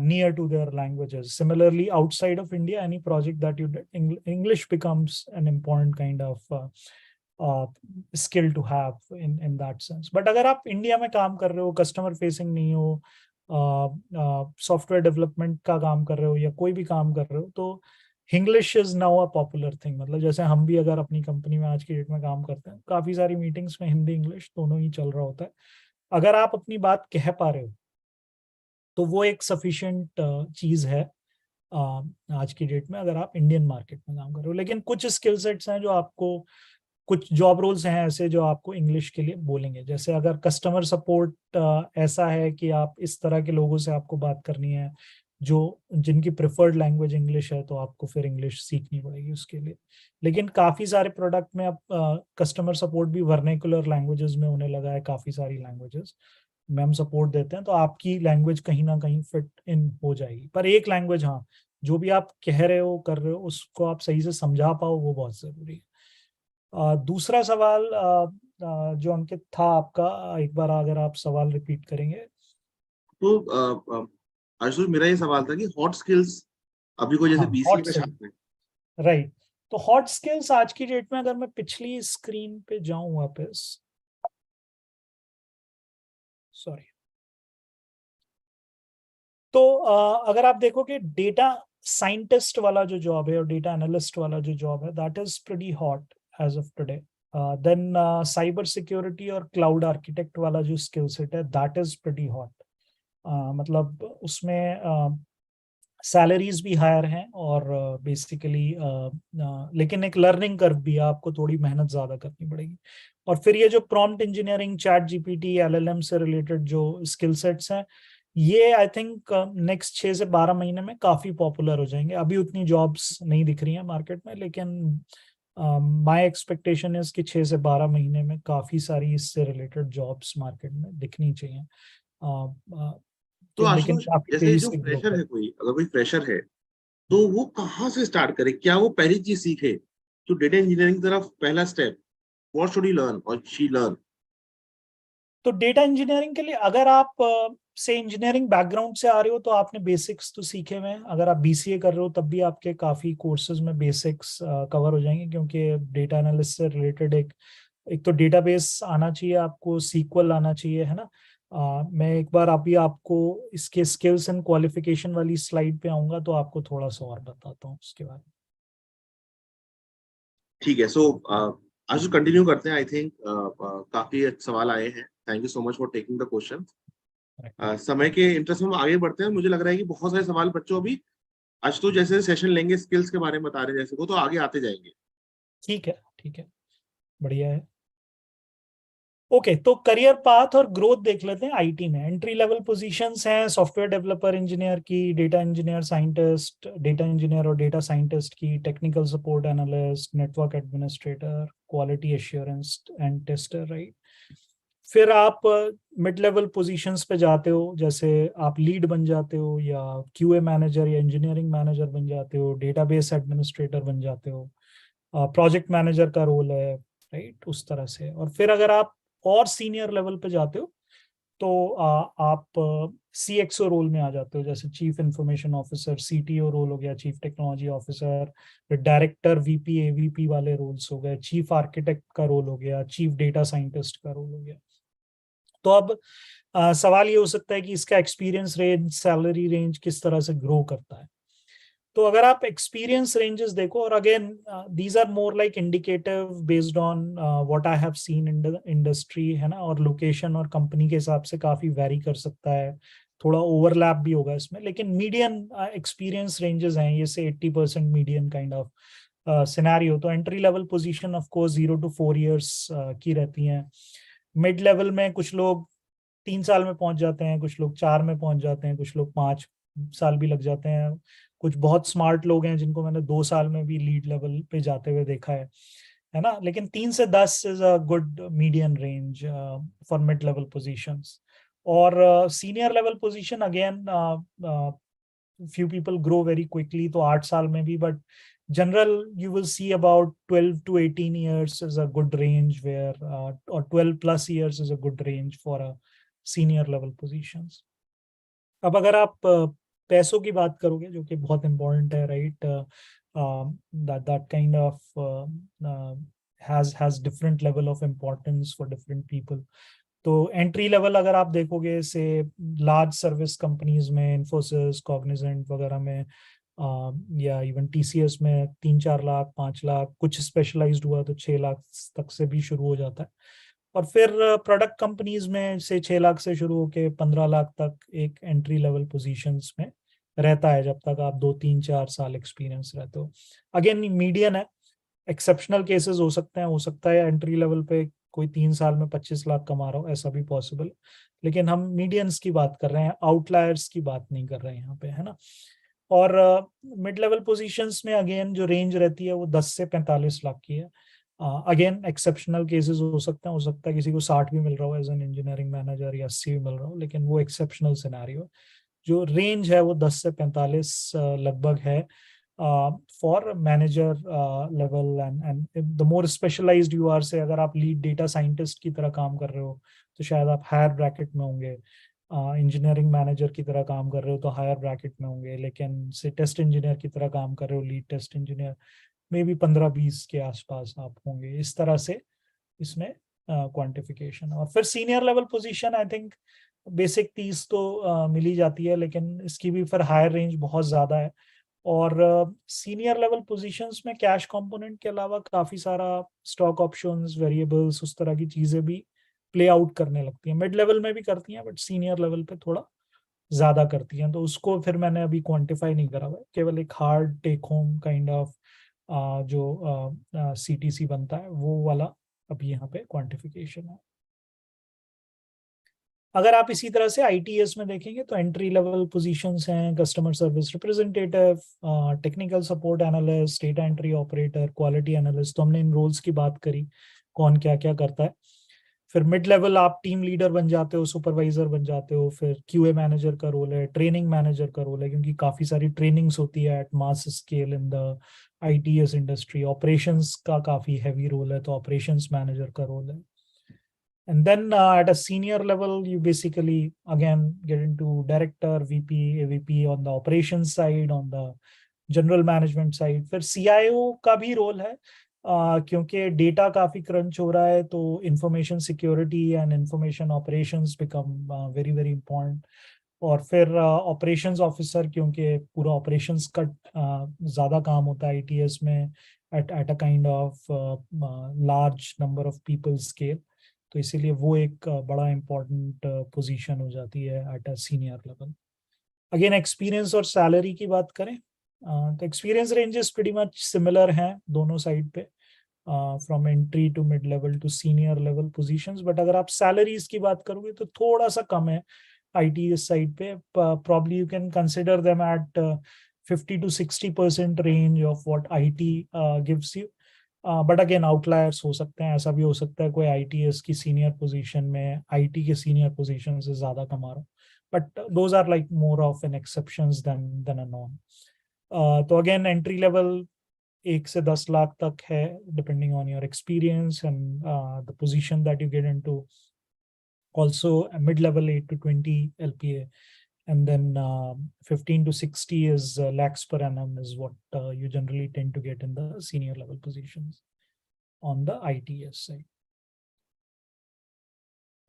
near to their languages. Similarly, outside of India, any project that you did, English becomes an important kind of skill to have in that sense. But अगर आप India में काम कर रहे हो, customer facing नहीं हो, software development का काम कर रहे हो या कोई भी काम कर रहे हो, तो English is now a popular thing. मतलब जैसे हम भी अगर अपनी कंपनी में आज की डेट में काम करते हैं, काफी सारी मीटिंग्स में हिंदी इंग्लिश दोनों ही चल रहा होता है। अगर आप अपनी बात कह पा रहे हो तो वो एक सफिशिएंट चीज है आज की डेट में, अगर आप इंडियन मार्केट में काम कर रहे हो। लेकिन कुछ स्किल सेट्स हैं जो आपको, कुछ जॉब रोल्स हैं ऐसे जो आपको इंग्लिश के लिए बोलेंगे। जैसे अगर कस्टमर सपोर्ट ऐसा है कि आप इस तरह के लोगों से आपको बात करनी है जो जिनकी प्रेफर्ड लैंग्वेज इंग्लिश है, तो आपको फिर इंग्लिश सीखनी पड़ेगी उसके लिए। लेकिन काफी सारे प्रोडक्ट में अब कस्टमर सपोर्ट भी वर्नेकुलर लैंग्वेजेस में होने लगा है, काफी सारी लैंग्वेजेस में हम सपोर्ट देते हैं, तो आपकी लैंग्वेज कहीं ना कहीं फिट इन हो जाएगी। पर एक लैंग्वेज, हाँ, जो भी आप कह रहे हो कर रहे हो उसको आप सही से समझा पाओ, वो बहुत जरूरी है। दूसरा सवाल जो अंकित था आपका, एक बार अगर आप सवाल रिपीट करेंगे। तो आशुतोष, मेरा ये सवाल था कि हॉट स्किल्स अभी कोई जैसे हाँ, बीसीए हॉट का स्किल, छात्र है। राइट। तो हॉट स्किल्स आज की डेट में, अगर मैं पिछली स्क्रीन पे जाऊं वापस, सॉरी, तो अगर आप देखो कि डेटा साइंटिस्ट वाला जो जॉब है और डेटा एनालिस्ट वाला जो जॉब है, that is pretty hot as of today. Then cyber security और क्लाउड आर्किटेक्ट वाला जो स्किल सेट है, दैट इज प्रीटी हॉट। मतलब उसमें सैलरीज भी हायर हैं और बेसिकली लेकिन एक लर्निंग कर्व भी है, आपको थोड़ी मेहनत ज्यादा करनी पड़ेगी। और फिर ये जो prompt engineering, chat GPT, LLM से रिलेटेड जो स्किल सेट्स हैं, ये आई थिंक नेक्स्ट 6 से 12 महीने में काफी पॉपुलर हो जाएंगे। अभी उतनी जॉब्स नहीं दिख रही हैं मार्केट में, लेकिन माय एक्सपेक्टेशन इज कि 6 से 12 महीने में काफी सारी इससे रिलेटेड जॉब्स मार्केट में दिखनी चाहिए। तो लेकिन आशुतोष, काफी जैसे तेजी जो से ग्रोथ फ्रेशर है। है, कोई अगर कोई फ्रेशर है, तो वो कहाँ से स्टार्ट करे? क्या वो पहली चीज सीखे तो डेटा इंजीनियरिंग तरफ पहला step? What should he learn और शी लर्न? तो डेटा इंजीनियरिंग के लिए अगर आप से इंजीनियरिंग बैकग्राउंड से आ रहे हो तो आपने बेसिक्स तो सीखे हुए हैं। अगर आप बीसीए कर रहे हो तब भी आपके काफी कोर्सेज में बेसिक्स कवर हो जाएंगे, क्योंकि डेटा एनालिस्ट से रिलेटेड एक तो डेटाबेस आना चाहिए आपको, सीक्वल आना चाहिए, है ना। मैं एक बार अभी आपको इसके स्किल्स एंड क्वालिफिकेशन वाली स्लाइड पे आऊंगा तो आपको थोड़ा सा और बताता हूँ उसके बारे ठीक है। सो आशुतोष, कंटिन्यू करते हैं। आई थिंक काफी सवाल आए हैं। Thank you so much for taking the question. में। समय के इंटरेस्ट में हम आगे बढ़ते हैं। मुझे लग रहा है कि बहुत सारे सवाल बच्चों अभी आज तो जैसे सेशन लेंगे स्किल्स के बारे में बता रहे हैं जैसे, वो तो आगे आते जाएंगे। ठीक है, ठीक है, बढ़िया है। ओके, तो करियर पाथ और ग्रोथ देख लेते हैं। आईटी में एंट्री लेवल पोजीशंस हैं सॉफ्टवेयर डेवलपर इंजीनियर की, data engineer scientist, data engineer और डेटा साइंटिस्ट की, technical support analyst, network administrator, quality assurance and tester, right. फिर आप मिड लेवल पोजीशंस पे जाते हो, जैसे आप लीड बन जाते हो या क्यूए मैनेजर या इंजीनियरिंग मैनेजर बन जाते हो, डेटाबेस एडमिनिस्ट्रेटर बन जाते हो, प्रोजेक्ट मैनेजर का रोल है, राइट, उस तरह से। और फिर अगर आप और सीनियर लेवल पे जाते हो तो आप CXO रोल में आ जाते हो, जैसे chief information officer, CTO role हो गया, चीफ टेक्नोलॉजी ऑफिसर, फिर डायरेक्टर, VP, AVP वाले रोल्स हो गए, चीफ आर्किटेक्ट का रोल हो गया, चीफ डेटा साइंटिस्ट का रोल हो गया। तो अब सवाल ये हो सकता है कि इसका एक्सपीरियंस रेंज, सैलरी रेंज किस तरह से ग्रो करता है। तो अगर आप एक्सपीरियंस रेंजेस देखो, और again these are more like indicative based on what I have seen in the industry, है ना, और लोकेशन और कंपनी के हिसाब से काफी वेरी कर सकता है, थोड़ा ओवरलैप भी होगा इसमें, लेकिन मीडियन एक्सपीरियंस रेंजेस हैं ये से 80% मीडियन काइंड ऑफ सिनेरियो। तो entry level position of course 0 to 4 years की रहती हैं। मिड लेवल में कुछ लोग 3 साल में पहुंच जाते हैं, कुछ लोग 4 में पहुंच जाते हैं, कुछ लोग 5 साल भी लग जाते हैं। कुछ बहुत स्मार्ट लोग हैं जिनको मैंने 2 साल में भी लीड लेवल पे जाते हुए देखा है ना। लेकिन 3 से 10 is a good median range for mid level positions. और senior level position again few people grow very quickly, तो 8 साल में भी, but general you will see about 12 to 18 years is a good range where or 12 plus years is a good range for a senior level positions. अब अगर आप पैसों की बात करोगे, जो कि बहुत इंपॉर्टेंट है, right, that kind of has different level of importance for different people. तो एंट्री लेवल अगर आप देखोगे से लार्ज सर्विस कंपनीज में, इन्फोसिस, कॉग्निजेंट वगैरह में, या इवन TCS में 3-4 लाख, 5 लाख, कुछ स्पेशलाइज्ड हुआ तो 6 लाख तक से भी शुरू हो जाता है। और फिर प्रोडक्ट कंपनीज में से 6 लाख से शुरू होके 15 लाख तक एक एंट्री लेवल पोजीशंस में रहता है, जब तक आप 2-3-4 साल एक्सपीरियंस रहते हो। अगेन मीडियन है, एक्सेप्शनल केसेस हो सकते हैं, हो सकता है एंट्री लेवल पे कोई 3 साल में 25 लाख कमा रहा हो, ऐसा भी पॉसिबल है। लेकिन हम मीडियंस की बात कर रहे हैं, आउटलायर्स की बात नहीं कर रहे हैं यहाँ पे, है ना। और मिड लेवल पोजीशंस में अगेन जो रेंज रहती है वो 10 से 45 लाख की है। अगेन एक्सेप्शनल केसेस हो सकता है किसी को 60 भी मिल रहा हो एज एन इंजीनियरिंग मैनेजर, या 80 भी मिल रहा हो, लेकिन वो एक्सेप्शनल सिनेरियो। जो रेंज है वो 10 से 45 लगभग है for manager level. And the more specialised you are, say अगर आप लीड डेटा साइंटिस्ट की तरह काम कर रहे हो तो शायद आप हायर ब्रैकेट में होंगे। इंजीनियरिंग मैनेजर की तरह काम कर रहे हो तो हायर ब्रैकेट में होंगे। लेकिन से टेस्ट इंजीनियर की तरह काम कर रहे हो, lead test engineer, maybe 15-20 के आसपास आप होंगे। इस तरह से इसमें क्वांटिफिकेशन। और फिर senior level position I think basic 30 तो मिल ही जाती है, लेकिन इसकी भी फिर हायर रेंज बहुत ज्यादा है। और सीनियर लेवल पोजीशंस में कैश कंपोनेंट के अलावा काफी सारा स्टॉक ऑप्शंस, वेरिएबल्स, उस तरह की चीजें भी प्ले आउट करने लगती हैं। मिड लेवल में भी करती हैं, बट सीनियर लेवल पे थोड़ा ज्यादा करती हैं। तो उसको फिर मैंने अभी क्वांटिफाई नहीं करा हुआ है, केवल एक hard take home kind of जो CTC बनता है वो वाला अभी यहाँ पे क्वांटिफिकेशन है। अगर आप इसी तरह से ITS में देखेंगे तो एंट्री लेवल पोजीशंस हैं customer service representative, technical support analyst, data entry operator, quality analyst. तो हमने इन रोल्स की बात करी, कौन क्या क्या करता है। फिर मिड लेवल आप टीम लीडर बन जाते हो, सुपरवाइजर बन जाते हो। फिर QA मैनेजर का रोल है, ट्रेनिंग मैनेजर का रोल है, क्योंकि काफी सारी ट्रेनिंग्स होती है at mass scale in the ITS industry. Operations का काफी हैवी रोल है, तो ऑपरेशंस मैनेजर का रोल है। And then at a senior level, you basically again get into director, VP, AVP on the operations side, on the general management side. फिर CIO का भी role है, क्योंकि डेटा काफी क्रंच हो रहा है, तो information security and information operations become very very important. और फिर ऑपरेशंस ऑफिसर, क्योंकि पूरा ऑपरेशंस का ज्यादा काम होता है ITS में at a kind of large number of people scale, तो इसीलिए वो एक बड़ा इंपॉर्टेंट पोजीशन हो जाती है at a senior level. Again experience और सैलरी की बात करें तो experience ranges pretty much similar हैं दोनों साइड पे, from entry to mid level to senior level positions. But अगर आप सैलरीज की बात करोगे तो थोड़ा सा कम है ITS साइड पे। Probably you can consider them at 50 to 60% range of what IT gives you. But again outliers हो सकते हैं, ऐसा भी हो सकता है कोई ITS की सीनियर पोजीशन में IT के सीनियर पोजीशन से ज्यादा कमा रहा हो, but those are like more of an exceptions than a norm. तो अगेन एंट्री लेवल 1 से 10 लाख तक है, depending on your experience and the position that you get into. also a mid-level 8 to 20 LPA, and then 15 to 60 is lakhs per annum is what you generally tend to get in the senior level positions on the ITS side.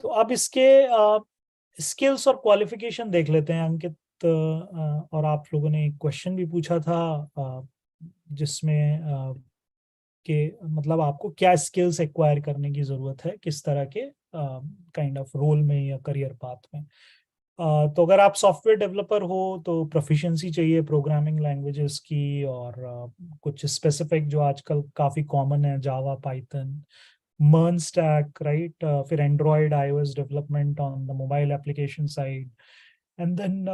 तो अब इसके skills और qualification देख लेते हैं अंकित, और आप लोगों ने एक क्वेश्चन भी पूछा था जिसमें कि मतलब आपको क्या स्किल्स एक्वायर करने की जरूरत है किस तरह के काइंड ऑफ रोल में या करियर पाथ में। तो अगर आप सॉफ्टवेयर डेवलपर हो तो प्रोफिशिएंसी चाहिए प्रोग्रामिंग लैंग्वेजेस की, और कुछ स्पेसिफिक जो आजकल काफी कॉमन है, जावा, पाइथन, MERN stack, right? फिर Android, iOS development on the mobile application side, and then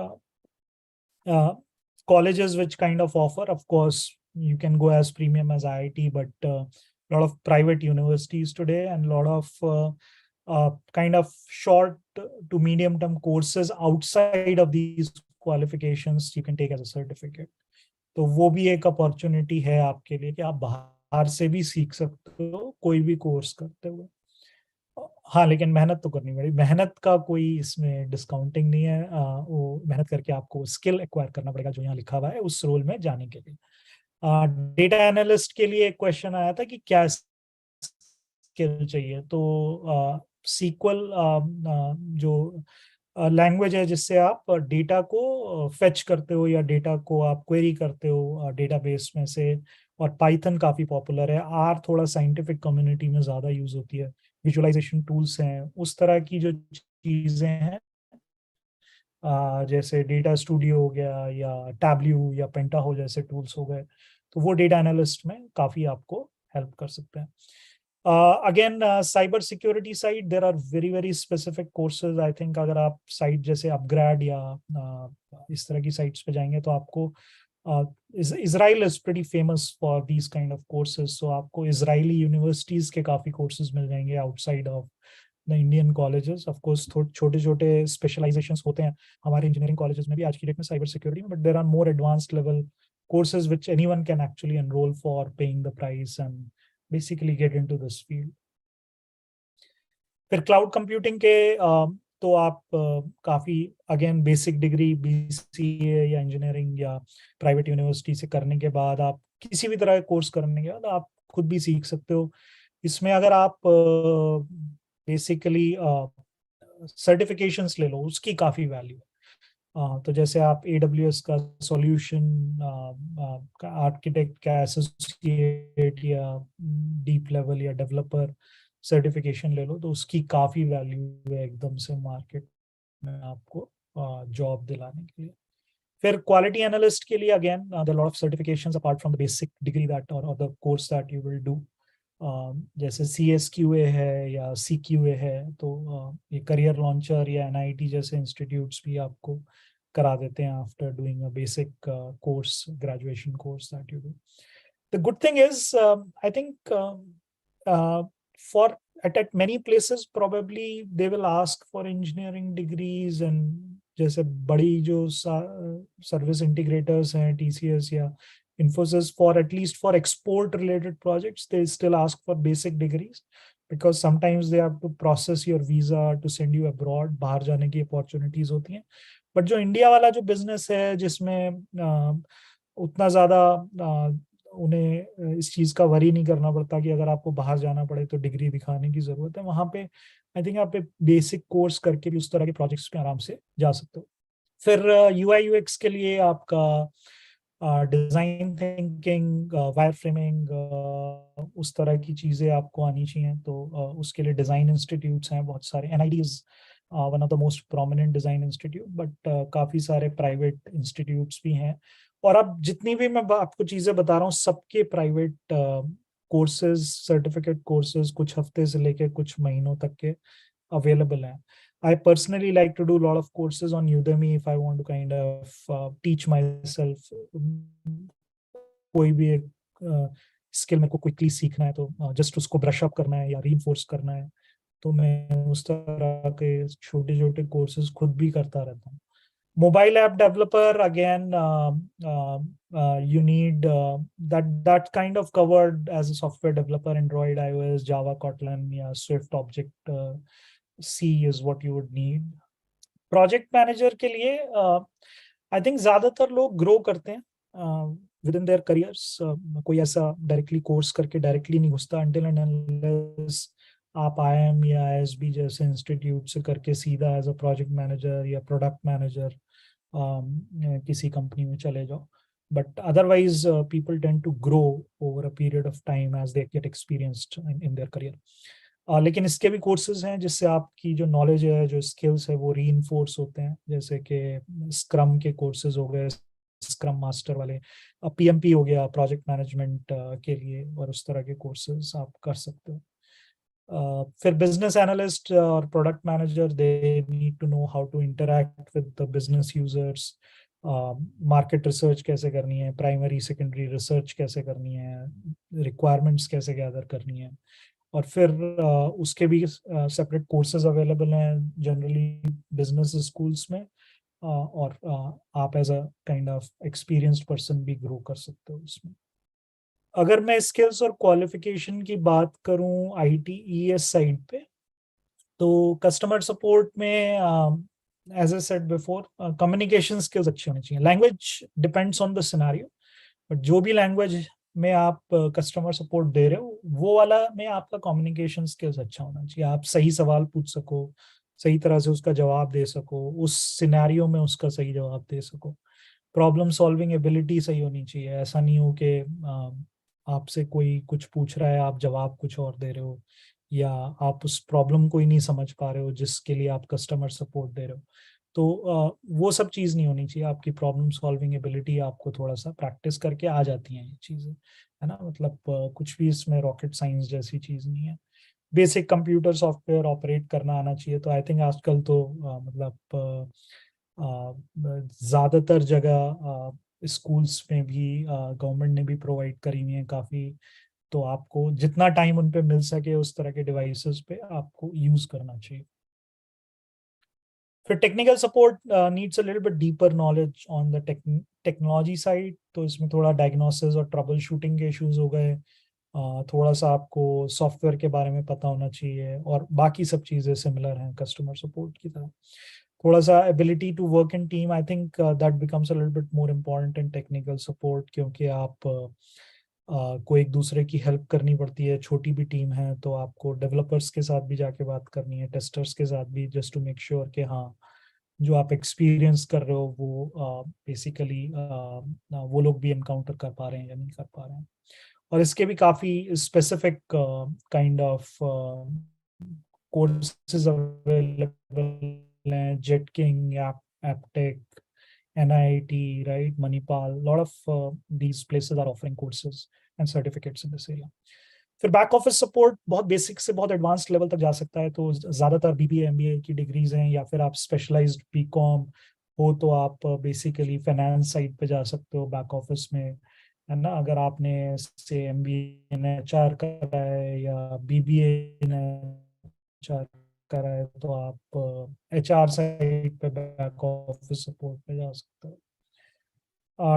colleges which kind of offer, of course, you can go as premium as IIT, but a lot of private universities today and a lot of kind of short to medium term courses outside of these qualifications you can take as a certificate. तो वो भी एक opportunity है आपके लिए कि आप बाहर से भी सीख सकते हो कोई भी कोर्स करते हुए। हाँ, लेकिन मेहनत तो करनी पड़ेगी, मेहनत का कोई इसमें डिस्काउंटिंग नहीं है। वो मेहनत करके आपको स्किल एक्वायर करना पड़ेगा जो यहाँ लिखा हुआ है उस रोल में जाने के लिए। डेटा एनालिस्ट के लिए एक क्वेश्चन आया था कि क्या स्किल चाहिए, तो सीक्वल जो लैंग्वेज है जिससे आप डेटा को फेच करते हो या डेटा को आप क्वेरी करते हो डेटाबेस में से, और पाइथन काफी पॉपुलर है। आर थोड़ा साइंटिफिक कम्युनिटी में ज्यादा यूज होती है, विजुअलाइजेशन टूल्स हैं, उस तरह की जो चीजें हैं जैसे डेटा स्टूडियो हो गया या टैब्ल्यू या पेंटाहो जैसे टूल्स हो गए, तो वो डेटा एनालिस्ट में काफी आपको हेल्प कर सकते हैं। Again cyber security side there are very specific courses. I think अगर आप साइट जैसे अपग्रेड या इस तरह की साइट्स पे जाएंगे तो आपको Israel is pretty famous for these kind of courses, so आपको इजरायली यूनिवर्सिटीज के काफी कोर्सेज मिल जाएंगे outside of the Indian colleges. Of course छोटे छोटे स्पेशलाइजेशंस होते हैं हमारे इंजीनियरिंग कॉलेजेस में भी आज की डेट में साइबर सिक्योरिटी में, but there are more advanced level courses which anyone can actually enroll for paying the price and basically get into this field. फिर क्लाउड कंप्यूटिंग के तो आप काफी अगेन बेसिक डिग्री BCA या engineering या private university से करने के बाद आप किसी भी तरह का कोर्स करने के बाद आप खुद भी सीख सकते हो। इसमें अगर आप बेसिकली सर्टिफिकेशंस ले लो उसकी काफी वैल्यू है। तो जैसे आप AWS का सॉल्यूशन आर्किटेक्ट का एसोसिएट या डीप लेवल या डेवलपर सर्टिफिकेशन ले लो तो उसकी काफी वैल्यू है एकदम से मार्केट में आपको जॉब दिलाने के लिए। फिर क्वालिटी एनालिस्ट के लिए again there lot of certifications apart from the basic degree that और the course that you will do, जैसे CSQA है या CQA है, तो ये करियर लॉन्चर या NIT जैसे इंस्टीट्यूट्स भी आपको करा देते हैं after doing a basic course, graduation course that you do. The good thing is I think for at many places probably they will ask for engineering degrees, and जैसे बड़ी जो सर्विस इंटीग्रेटर्स हैं TCS या Infosys, for at least for export related projects they still ask for basic degrees because sometimes they have to process your visa to send you abroad, बाहर जाने की opportunities होती हैं। बट जो India वाला जो बिजनेस है जिसमें उतना ज्यादा उन्हें इस चीज का वरी नहीं करना पड़ता कि अगर आपको बाहर जाना पड़े तो डिग्री दिखाने की जरूरत है, वहां पे आई थिंक आप बेसिक कोर्स करके भी उस तरह के प्रोजेक्ट्स पे आराम से जा सकते हो। फिर UI UX के लिए आपका डिजाइन थिंकिंग, वायर फ्रेमिंग, उस तरह की चीजें आपको आनी चाहिए, तो उसके लिए डिजाइन इंस्टीट्यूट्स हैं बहुत सारे। NIT is one of the most prominent design institute, but काफी सारे प्राइवेट इंस्टीट्यूट्स भी हैं। और अब जितनी भी मैं आपको चीजें बता रहा हूँ सबके प्राइवेट कोर्सेज, सर्टिफिकेट कोर्सेज कुछ हफ्ते से लेके कुछ महीनों तक के अवेलेबल हैं। I personally like to do a lot of courses on Udemy if I want to kind of teach myself कोई भी एक स्किल मेरे को क्विकली सीखना है, तो जस्ट उसको ब्रश अप करना है या रीइंफोर्स करना है, तो मैं उस तरह के छोटे छोटे कोर्सेज खुद भी करता रहता हूँ। Mobile app developer again you need that kind of covered as a software developer, Android, iOS, Java, Kotlin या Swift object C is what you would need. Project manager के लिए आई थिंक ज्यादातर लोग ग्रो करते हैं with in their careers. कोई ऐसा directly course करके डायरेक्टली नहीं घुसता until and unless आप IIM या ISB जैसे इंस्टीट्यूट से करके सीधा एज अ प्रोजेक्ट मैनेजर या प्रोडक्ट मैनेजर किसी कंपनी में चले जाओ. But otherwise, people tend to grow over a period of time as they get experienced in their career. लेकिन इसके भी कोर्सेज हैं जिससे आपकी जो नॉलेज है, जो स्किल्स है, वो रीइंफोर्स होते हैं. जैसे कि स्क्रम के कोर्सेज हो गए, स्क्रम मास्टर वाले, PMP हो गया प्रोजेक्ट मैनेजमेंट के लिए, और उस तरह के कोर्सेज आप कर सकते हो. फिर बिजनेस एनालिस्ट और product manager, they need to know how to interact with the business users. Market research कैसे करनी है, प्राइमरी सेकेंडरी रिसर्च कैसे करनी है, रिक्वायरमेंट्स कैसे गैदर करनी है. और फिर उसके भी सेपरेट कोर्सेज अवेलेबल हैं जनरली बिजनेस स्कूल्स में. और आप as a kind of experienced person भी ग्रो कर सकते हो उसमें. अगर मैं स्किल्स और क्वालिफिकेशन की बात करूं ITES साइड पे, तो कस्टमर सपोर्ट में as I said before, communication skills अच्छी होनी चाहिए. Language depends on the scenario, but जो भी लैंग्वेज में आप कस्टमर सपोर्ट दे रहे हो, वो वाला में आपका कम्युनिकेशन स्किल्स अच्छा होना चाहिए. आप सही सवाल पूछ सको, सही तरह से उसका जवाब दे सको, उस सिनेरियो में उसका सही जवाब दे सको. प्रॉब्लम सॉल्विंग एबिलिटी सही होनी चाहिए. ऐसा नहीं हो कि आपसे कोई कुछ पूछ रहा है, आप जवाब कुछ और दे रहे हो, या आप उस प्रॉब्लम को ही नहीं समझ पा रहे हो जिसके लिए आप कस्टमर सपोर्ट दे रहे हो. तो वो सब चीज़ नहीं होनी चाहिए. आपकी प्रॉब्लम सॉल्विंग एबिलिटी आपको थोड़ा सा प्रैक्टिस करके आ जाती हैं ये चीज़ें, है ना. मतलब कुछ भी इसमें रॉकेट साइंस जैसी चीज़ नहीं है. बेसिक कंप्यूटर सॉफ्टवेयर ऑपरेट करना आना चाहिए. तो आई थिंक आजकल तो मतलब ज़्यादातर जगह स्कूल्स में भी गवर्नमेंट ने भी प्रोवाइड करी हुई है काफ़ी. तो आपको जितना टाइम उन पे मिल सके उस तरह के डिवाइसेस पे आपको यूज करना चाहिए. फिर technical support needs a little bit deeper knowledge on the technology side. तो इसमें थोड़ा डायग्नोसिस और ट्रबल शूटिंग के इश्यूज हो गए. थोड़ा सा आपको सॉफ्टवेयर के बारे में पता होना चाहिए, और बाकी सब चीज़ें सिमिलर हैं कस्टमर सपोर्ट की तरह. थोड़ा सा ability to work in team, I think that becomes a little bit more important in technical support, क्योंकि आप को एक दूसरे की हेल्प करनी पड़ती है. छोटी भी टीम है तो आपको डेवलपर्स के साथ भी जाके बात करनी है, टेस्टर्स के साथ भी, जस्ट टू मेक श्योर कि हाँ, जो आप एक्सपीरियंस कर रहे हो वो बेसिकली वो लोग भी एनकाउंटर कर पा रहे हैं या नहीं कर पा रहे हैं. और इसके भी काफ़ी specific kind of courses available हैं. Jetking, Aptech, NIT, right, Manipal, lot of these places are offering courses and certificates in this area. फिर बैक ऑफिस सपोर्ट बहुत बेसिक से बहुत एडवांस्ड लेवल तक जा सकता है. तो ज़्यादातर BBA MBA की डिग्रीज हैं, या फिर आप स्पेशलाइज्ड BCom हो तो आप बेसिकली फाइनेंस साइड पे जा सकते हो बैक ऑफिस में, है ना. अगर आपने से MBA इन HR करा है या BBA इन HR करा है, तो आप HR साइड पे बैक ऑफिस सपोर्ट पे जा सकते हो.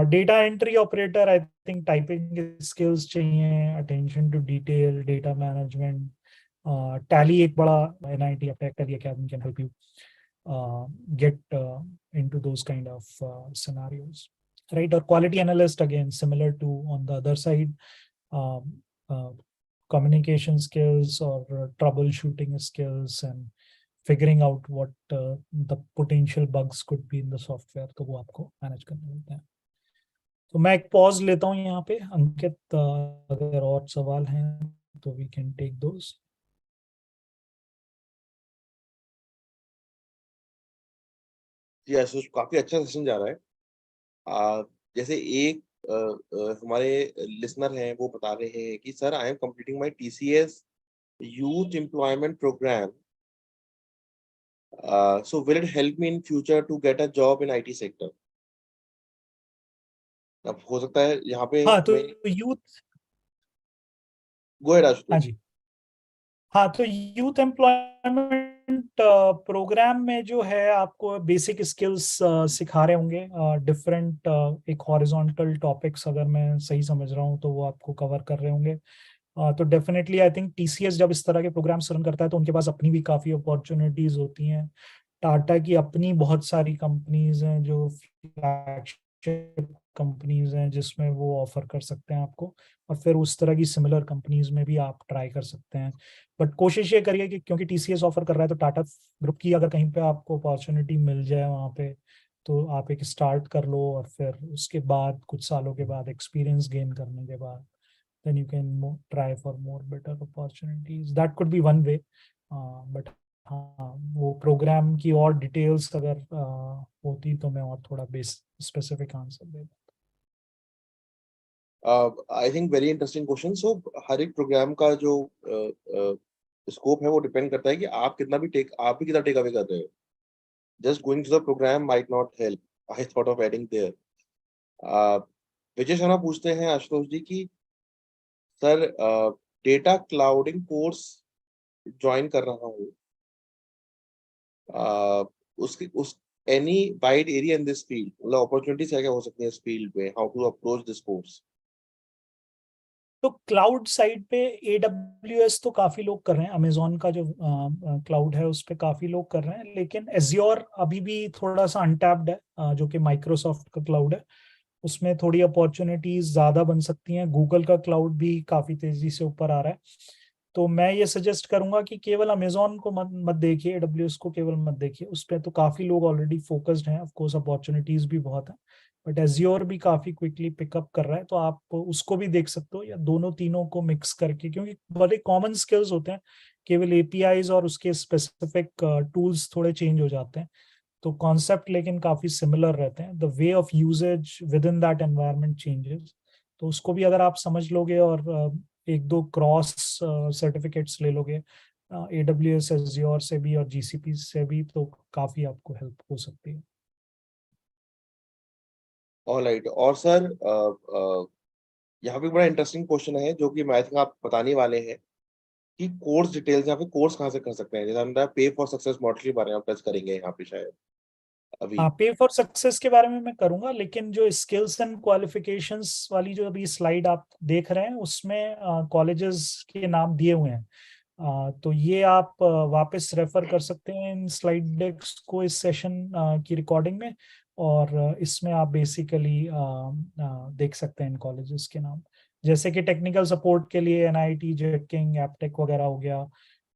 Data entry operator, I think typing skills चाहिए, attention to detail, data management. Tally एक बड़ा NIT Tally academy can help you get into those kind of scenarios, right? Or quality analyst, again similar to on the other side, communication skills or troubleshooting skills and figuring out what the potential bugs could be in the software, तो वो आपको manage करने होते हैं. तो मैं एक pause लेता हूँ यहाँ पे. अंकित, अगर और सवाल हैं तो वी कैन टेक दोस. जी आशुष, काफी अच्छा सेशन जा रहा है. जैसे एक हमारे लिसनर हैं, वो बता रहे हैं कि sir, I am completing my TCS youth employment program, so will it help me in future to get a job in IT sector? अब हो सकता है यहाँ पे हाँ, तो मैं यूथ, गो अहेड हाँ आशुतोष. जी, हाँ, तो यूथ एम्प्लॉयमेंट प्रोग्राम में जो है आपको बेसिक स्किल्स सिखा रहे होंगे. डिफरेंट एक हॉरिजॉन्टल टॉपिक्स, अगर मैं सही समझ रहा हूँ, तो वो आपको कवर कर रहे होंगे. तो डेफिनेटली आई थिंक टीसीएस जब इस तरह के प्रोग्राम्स रन करता है तो उनके पास अपनी भी काफी अपॉर्चुनिटीज होती हैं। टाटा की अपनी बहुत सारी कंपनीज हैं जो फ्लैगशिप कंपनीज हैं जिसमें वो ऑफर कर सकते हैं आपको, और फिर उस तरह की सिमिलर कंपनीज में भी आप ट्राई कर सकते हैं। बट कोशिश ये करिए कि क्योंकि टीसीएस ऑफर कर रहा है तो टाटा ग्रुप की अगर कहीं पे आपको अपॉर्चुनिटी मिल जाए वहाँ पे, तो आप एक स्टार्ट कर लो, और फिर उसके बाद कुछ सालों के बाद एक्सपीरियंस गेन करने के बाद then you can try for more better opportunities. That could be one way. But हाँ, वो प्रोग्राम की और डिटेल्स अगर होती तो मैं और थोड़ा बेस स्पेसिफिक आंसर दे देता। I think very interesting question. So हर एक प्रोग्राम का जो स्कोप है वो डिपेंड करता है कि आप भी कितना टेक अवे कर रहे हो। Just going to the programme might not help. I thought of adding there. Vijay Sharma पूछते हैं आशुतोष जी की, sir data clouding course join कर रहा हूँ, उसकी उस any wide area in this field, मतलब अपॉर्चुनिटीज क्या क्या हो सकती है इस फील्ड में, how to approach this course? तो क्लाउड साइड पे AWS तो काफी लोग कर रहे हैं, अमेजोन का जो क्लाउड है उस पे काफी लोग कर रहे हैं, लेकिन एज्योर अभी भी थोड़ा सा अनटैप्ड है, जो कि माइक्रोसॉफ्ट का क्लाउड है, उसमें थोड़ी अपॉर्चुनिटीज ज्यादा बन सकती हैं। गूगल का क्लाउड भी काफी तेजी से ऊपर आ रहा है। तो मैं ये सजेस्ट करूंगा कि केवल अमेजोन को मत मत देखिए, AWS को केवल मत देखिए, उस पर तो काफी लोग ऑलरेडी फोकस्ड हैं, ऑफ कोर्स अपॉर्चुनिटीज भी बहुत है, बट एज्योर भी काफी क्विकली पिकअप कर रहा है, तो आप उसको भी देख सकते हो, या दोनों तीनों को मिक्स करके, क्योंकि बड़े कॉमन स्किल्स होते हैं, केवल एपीआईज और उसके स्पेसिफिक टूल्स थोड़े चेंज हो जाते हैं, तो कॉन्सेप्ट लेकिन काफी सिमिलर रहते हैं। The way of usages within that environment changes, तो उसको भी अगर आप समझ लोगे और एक दो क्रॉस सर्टिफिकेट्स ले लोगे AWS एज्योर से भी और GCP से भी, तो काफी आपको हेल्प हो सकती है। ऑलराइट। और सर यहाँ पे बड़ा इंटरेस्टिंग क्वेश्चन है जो कि मैं थिंक आप बताने वाले हैं कि कोर्स डिटेल्स, यहाँ पे कोर्स कहाँ से कर सकते हैं? जैसे हम पे फॉर सक्सेस मॉडल के बारे में टच करेंगे यहाँ पे शायद अभी। हाँ, पे फॉर सक्सेस के बारे में मैं करूंगा, लेकिन जो स्किल्स एंड क्वालिफिकेशंस वाली जो अभी स्लाइड आप देख रहे हैं उसमें कॉलेजेस के नाम दिए हुए हैं। तो ये आप वापस रेफर कर सकते हैं इन स्लाइड डेक्स को इस सेशन की रिकॉर्डिंग में, और इसमें आप बेसिकली देख सकते हैं इन कॉलेजेस के नाम, जैसे कि टेक्निकल सपोर्ट के लिए NIT, जेट किंग, एप्टेक वगैरह हो गया,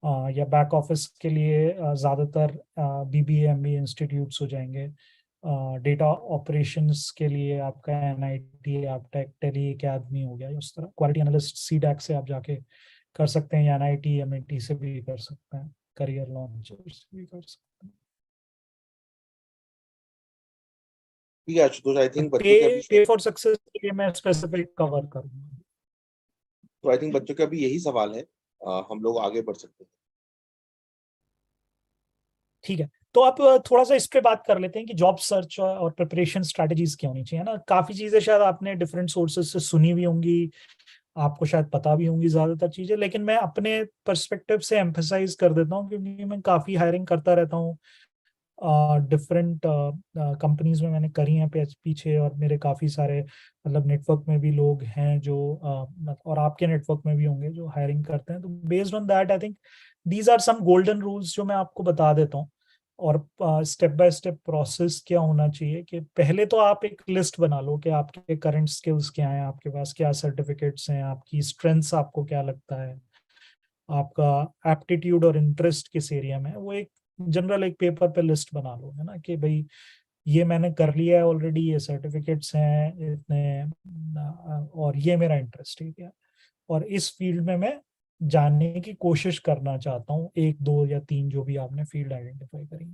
या बैक ऑफिस के लिए ज्यादातर BBA MBA इंस्टीट्यूट्स हो जाएंगे। डेटा ऑपरेशंस के लिए आपका NIT, एप्टेक, टेली अकेडमी हो गया, उस तरह क्वालिटी एनालिस्ट CDAC से आप जाके कर सकते हैं, या NIT MIT से भी कर सकते हैं, करियर लॉन्चर से भी कर सकते हैं। ठीक है आशुतोष, आई थिंक पे बच्चों के अभी पे फॉर सक्सेस के लिए मैं स्पेसिफिक कवर करूंगा। तो आई थिंक बच्चों के अभी यही सवाल है। हम लोग आगे बढ़ सकते हैं। ठीक है, तो आप थोड़ा सा इस पे बात कर लेते हैं कि जॉब सर्च और प्रिपरेशन स्ट्रेटजीज क्या होनी चाहिए ना। काफी चीजें शायद आपने डिफरेंट सोर्सेज से सुनी भी होंगी, आपको शायद पता भी होंगी ज्यादातर चीजें, लेकिन मैं अपने पर्सपेक्टिव से एम्फेसाइज कर देता हूँ, क्योंकि मैं काफी हायरिंग करता रहता हूँ डिफरेंट कंपनीज में, मैंने करी हैं पीछे, और मेरे काफी सारे मतलब नेटवर्क में भी लोग हैं जो और आपके नेटवर्क में भी होंगे जो हायरिंग करते हैं। तो based on that I think these are some golden rules जो मैं आपको बता देता हूँ, और स्टेप बाय स्टेप प्रोसेस क्या होना चाहिए कि पहले तो आप एक लिस्ट बना लो कि आपके करंट स्किल्स क्या हैं, आपके पास क्या सर्टिफिकेट्स हैं, आपकी स्ट्रेंथ्स आपको क्या लगता है, आपका एप्टीट्यूड और इंटरेस्ट किस एरिया में है, वो एक जनरल एक पेपर पे लिस्ट बना लो, है ना, कि भाई ये मैंने कर लिया है ऑलरेडी, ये सर्टिफिकेट्स हैं इतने, और ये मेरा इंटरेस्ट है क्या, और इस फील्ड में मैं जानने की कोशिश करना चाहता हूँ, एक दो या तीन जो भी आपने फील्ड आइडेंटिफाई करी।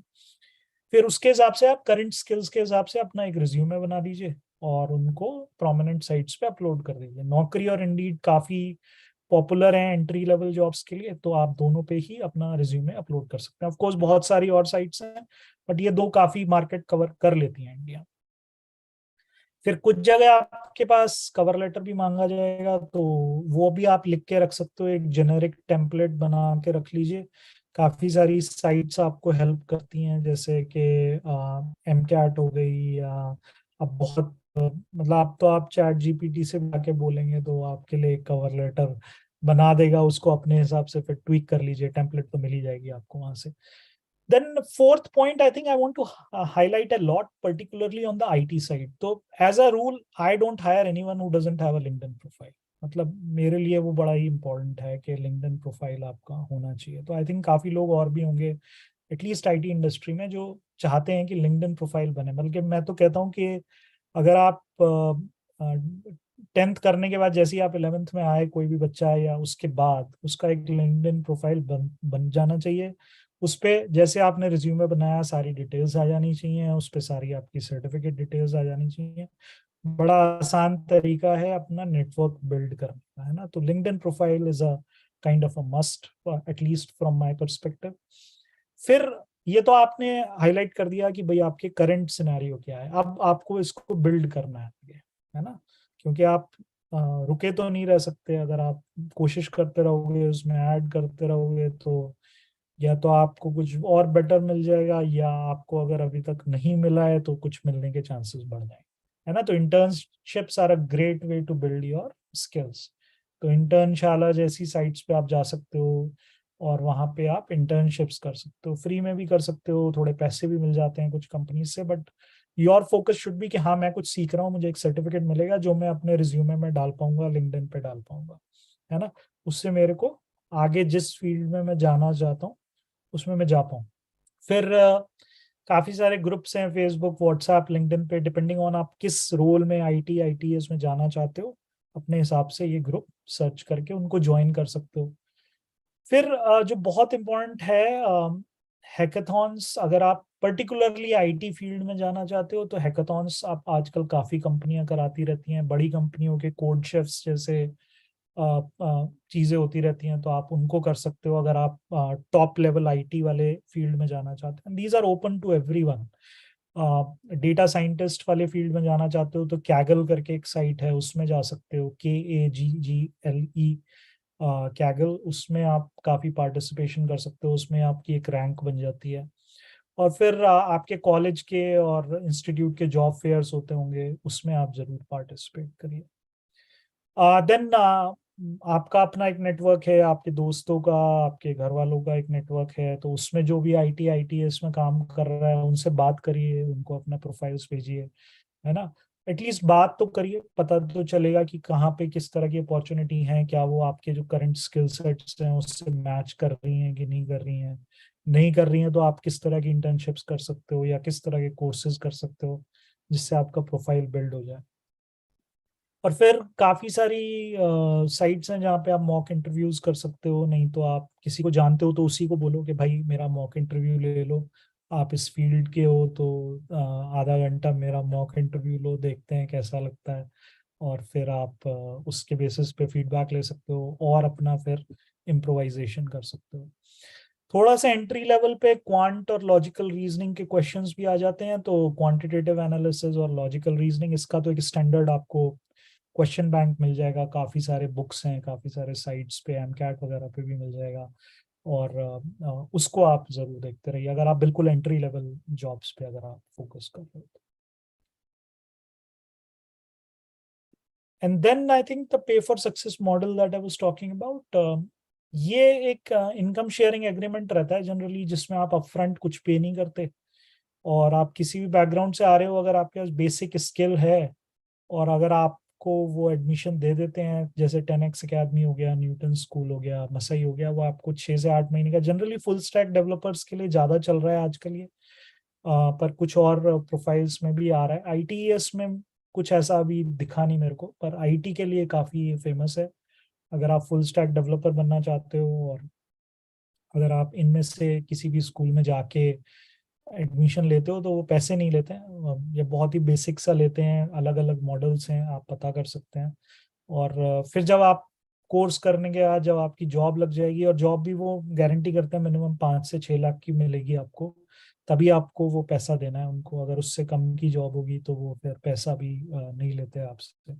फिर उसके हिसाब से आप करंट स्किल्स के हिसाब से अपना एक रिज्यूमे बना दीजिए और उनको प्रोमिनेंट साइट्स पे अपलोड कर दीजिए। नौकरी और इंडीड काफी पॉपुलर हैं एंट्री लेवल जॉब्स के लिए, तो आप दोनों पे ही अपना रिज्यूमे अपलोड कर सकते हैं। ऑफ कोर्स बहुत सारी और साइट्स हैं, बट ये दो काफी मार्केट कवर कर लेती हैं इंडिया। फिर कुछ जगह आपके पास कवर लेटर भी मांगा जाएगा, तो वो भी आप लिख के रख सकते हो, एक जेनेरिक टेम्पलेट बना के रख लीजिए। काफी सारी साइट्स आपको हेल्प करती हैं, जैसे कि MCAT हो गई, या अब बहुत मतलब आप तो आप चैट GPT से जाके बोलेंगे तो आपके लिए कवर लेटर बना देगा उसको अपने हिसाब से, फिर ट्वीक कर लीजिए, टेम्पलेट तो मिल ही जाएगी आपको वहां से। Then fourth point, I think I want to highlight a lot, particularly on the IT side. तो as a rule, I don't hire anyone who doesn't have a LinkedIn profile. मतलब मेरे लिए वो बड़ा ही important है कि LinkedIn प्रोफाइल आपका होना चाहिए। तो आई थिंक काफी लोग और भी होंगे एटलीस्ट आईटी इंडस्ट्री में जो चाहते हैं कि लिंक्डइन प्रोफाइल बने। बल्कि मैं तो कहता हूँ कि अगर आप 10th करने के बाद जैसे ही आप 11th में आए, कोई भी बच्चा है, या उसके बाद उसका एक लिंक्डइन प्रोफाइल बन जाना चाहिए। उस पे जैसे आपने रिज्यूमे बनाया, सारी डिटेल्स आ जानी चाहिए, उस पे सारी आपकी सर्टिफिकेट डिटेल्स आ जानी चाहिए। बड़ा आसान तरीका है अपना नेटवर्क बिल्ड करने का, है ना। तो LinkedIn profile is a kind of a must, at least from my perspective. फिर ये तो आपने हाईलाइट कर दिया कि भाई आपके करंट सिनेरियो क्या है, अब आपको इसको बिल्ड करना है आगे, है ना। क्योंकि आप रुके तो नहीं रह सकते। अगर आप कोशिश करते रहोगे, उसमें ऐड करते रहोगे, तो या तो आपको कुछ और बेटर मिल जाएगा, या आपको अगर अभी तक नहीं मिला है तो कुछ मिलने के चांसेस बढ़ जाएंगे, है ना। तो internships are a great way to build your skills. तो इंटर्नशाला जैसी साइट्स पे आप जा सकते हो, और वहां पे आप इंटर्नशिप्स कर सकते हो, फ्री में भी कर सकते हो, थोड़े पैसे भी मिल जाते हैं कुछ कंपनी से। But your focus should be कि हाँ मैं कुछ सीख रहा हूँ, मुझे एक सर्टिफिकेट मिलेगा जो मैं अपने रिज्यूमे में डाल पाऊंगा, लिंक्डइन पे डाल पाऊंगा, है ना। उससे मेरे को आगे जिस फील्ड में मैं जाना चाहता हूँ उसमें मैं जा पाऊँ। फिर काफी सारे ग्रुप्स हैं, फेसबुक, व्हाट्सएप, लिंक्डइन पे, डिपेंडिंग ऑन आप किस रोल में आईटीएस में जाना चाहते हो, अपने हिसाब से ये ग्रुप सर्च करके उनको ज्वाइन कर सकते हो। फिर जो बहुत इम्पोर्टेंट है, हैकाथॉन्स। अगर आप पर्टिकुलरली आईटी फील्ड में जाना चाहते हो तो हैकाथॉन्स आप आजकल काफी कंपनियां कराती रहती हैं, बड़ी कंपनियों के कोड शेफ्स जैसे चीजें होती रहती हैं, तो आप उनको कर सकते हो अगर आप टॉप लेवल आईटी वाले फील्ड में जाना चाहते हैं। These are open to everyone. Data scientist वाले फील्ड में जाना चाहते हो तो कैगल करके एक साइट है, उसमें जा सकते हो, KAGGLE, कैगल। उसमें आप काफी पार्टिसिपेशन कर सकते हो, उसमें आपकी एक रैंक बन जाती है। और फिर आपके कॉलेज के और इंस्टीट्यूट के जॉब फेयर्स होते होंगे, उसमें आप जरूर पार्टिसिपेट करिए। देन आपका अपना एक नेटवर्क है, आपके दोस्तों का, आपके घर वालों का एक नेटवर्क है, तो उसमें जो भी आईटीएस में काम कर रहा है उनसे बात करिए, उनको अपना प्रोफाइल्स भेजिए, है ना। एटलीस्ट बात तो करिए, पता तो चलेगा कि कहाँ पे किस तरह की अपॉर्चुनिटी है, क्या वो आपके जो करंट स्किल सेट्स हैं उससे मैच कर रही हैं कि नहीं कर रही हैं। नहीं कर रही हैं तो आप किस तरह की इंटर्नशिप्स कर सकते हो या किस तरह के कोर्सेज कर सकते हो जिससे आपका प्रोफाइल बिल्ड हो जाए। और फिर काफी सारी साइट्स हैं जहाँ पे आप मॉक इंटरव्यूज कर सकते हो। नहीं तो आप किसी को जानते हो तो उसी को बोलो कि भाई मेरा मॉक इंटरव्यू ले लो, आप इस फील्ड के हो तो आधा घंटा मेरा मॉक इंटरव्यू लो, देखते हैं कैसा लगता है। और फिर आप उसके बेसिस पे फीडबैक ले सकते हो और अपना फिर इम्प्रोवाइजेशन कर सकते हो। थोड़ा सा एंट्री लेवल पे क्वांट और लॉजिकल रीजनिंग के क्वेश्चंस भी आ जाते हैं, तो क्वांटिटेटिव एनालिसिस और लॉजिकल रीजनिंग, इसका तो एक स्टैंडर्ड आपको क्वेश्चन बैंक मिल जाएगा। काफी सारे बुक्स हैं, काफी सारे साइट्स पे, एमकैट वगैरह पे भी मिल जाएगा। और उसको आप जरूर देखते रहिए अगर आप बिल्कुल एंट्री लेवल जॉब्स पे अगर आप फोकस कर रहे हो। And then I think the pay for success model that I was talking about, ये एक इनकम शेयरिंग एग्रीमेंट रहता है जनरली, जिसमें आप अपफ्रंट कुछ पे नहीं करते, और आप किसी भी बैकग्राउंड से आ रहे हो, अगर आपके पास बेसिक स्किल है और अगर आपको वो एडमिशन दे देते हैं, जैसे 10X अकेडमी हो गया, न्यूटन स्कूल हो गया, मसई हो गया, वो आपको 6 से 8 महीने का, जनरली फुल स्टैक डेवलपर्स के लिए ज्यादा चल रहा है आजकल ये। पर कुछ और प्रोफाइल्स में भी आ रहा है। आईटीएस में कुछ ऐसा अभी दिखा नहीं मेरे को, पर आईटी के लिए काफी फेमस है। अगर आप फुल स्टैक डेवलपर बनना चाहते हो और अगर आप इनमें से किसी भी स्कूल में जाके एडमिशन लेते हो तो वो पैसे नहीं लेते हैं, ये बहुत ही बेसिक सा लेते हैं। अलग अलग मॉडल्स हैं, आप पता कर सकते हैं। और फिर जब आप कोर्स करने के बाद जब आपकी जॉब लग जाएगी, और जॉब भी वो गारंटी करते हैं मिनिमम 5 से 6 लाख की मिलेगी आपको, तभी आपको वो पैसा देना है उनको। अगर उससे कम की जॉब होगी तो वो फिर पैसा भी नहीं लेते आपसे।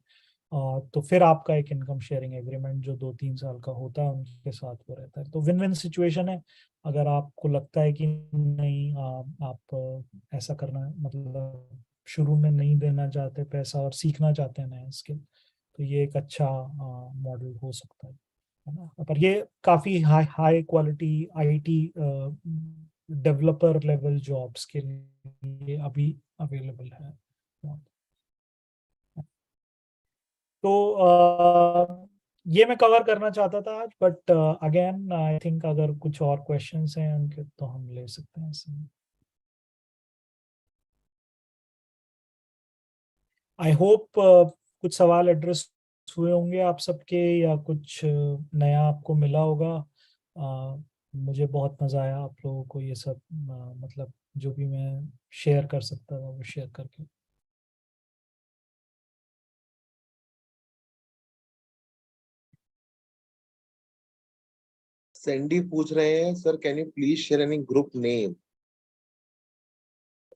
तो फिर आपका एक इनकम शेयरिंग एग्रीमेंट जो 2-3 साल का होता है उनके साथ वो रहता है। तो विन विन सिचुएशन है। अगर आपको लगता है कि नहीं, आप ऐसा करना है, मतलब शुरू में नहीं देना चाहते पैसा और सीखना चाहते हैं नया स्किल, तो ये एक अच्छा मॉडल हो सकता है। है ना। पर ये काफी high quality IT developer level jobs के लिए अभी अवेलेबल है। तो ये मैं कवर करना चाहता था आज, बट अगेन आई थिंक अगर कुछ और क्वेश्चंस हैं उनके तो हम ले सकते हैं इसमें। आई होप कुछ सवाल एड्रेस हुए होंगे आप सबके, या कुछ नया आपको मिला होगा। मुझे बहुत मजा आया आप लोगों को ये सब मतलब जो भी मैं शेयर कर सकता था वो शेयर करके। सैंडी पूछ रहे हैं, sir can you please share any group name?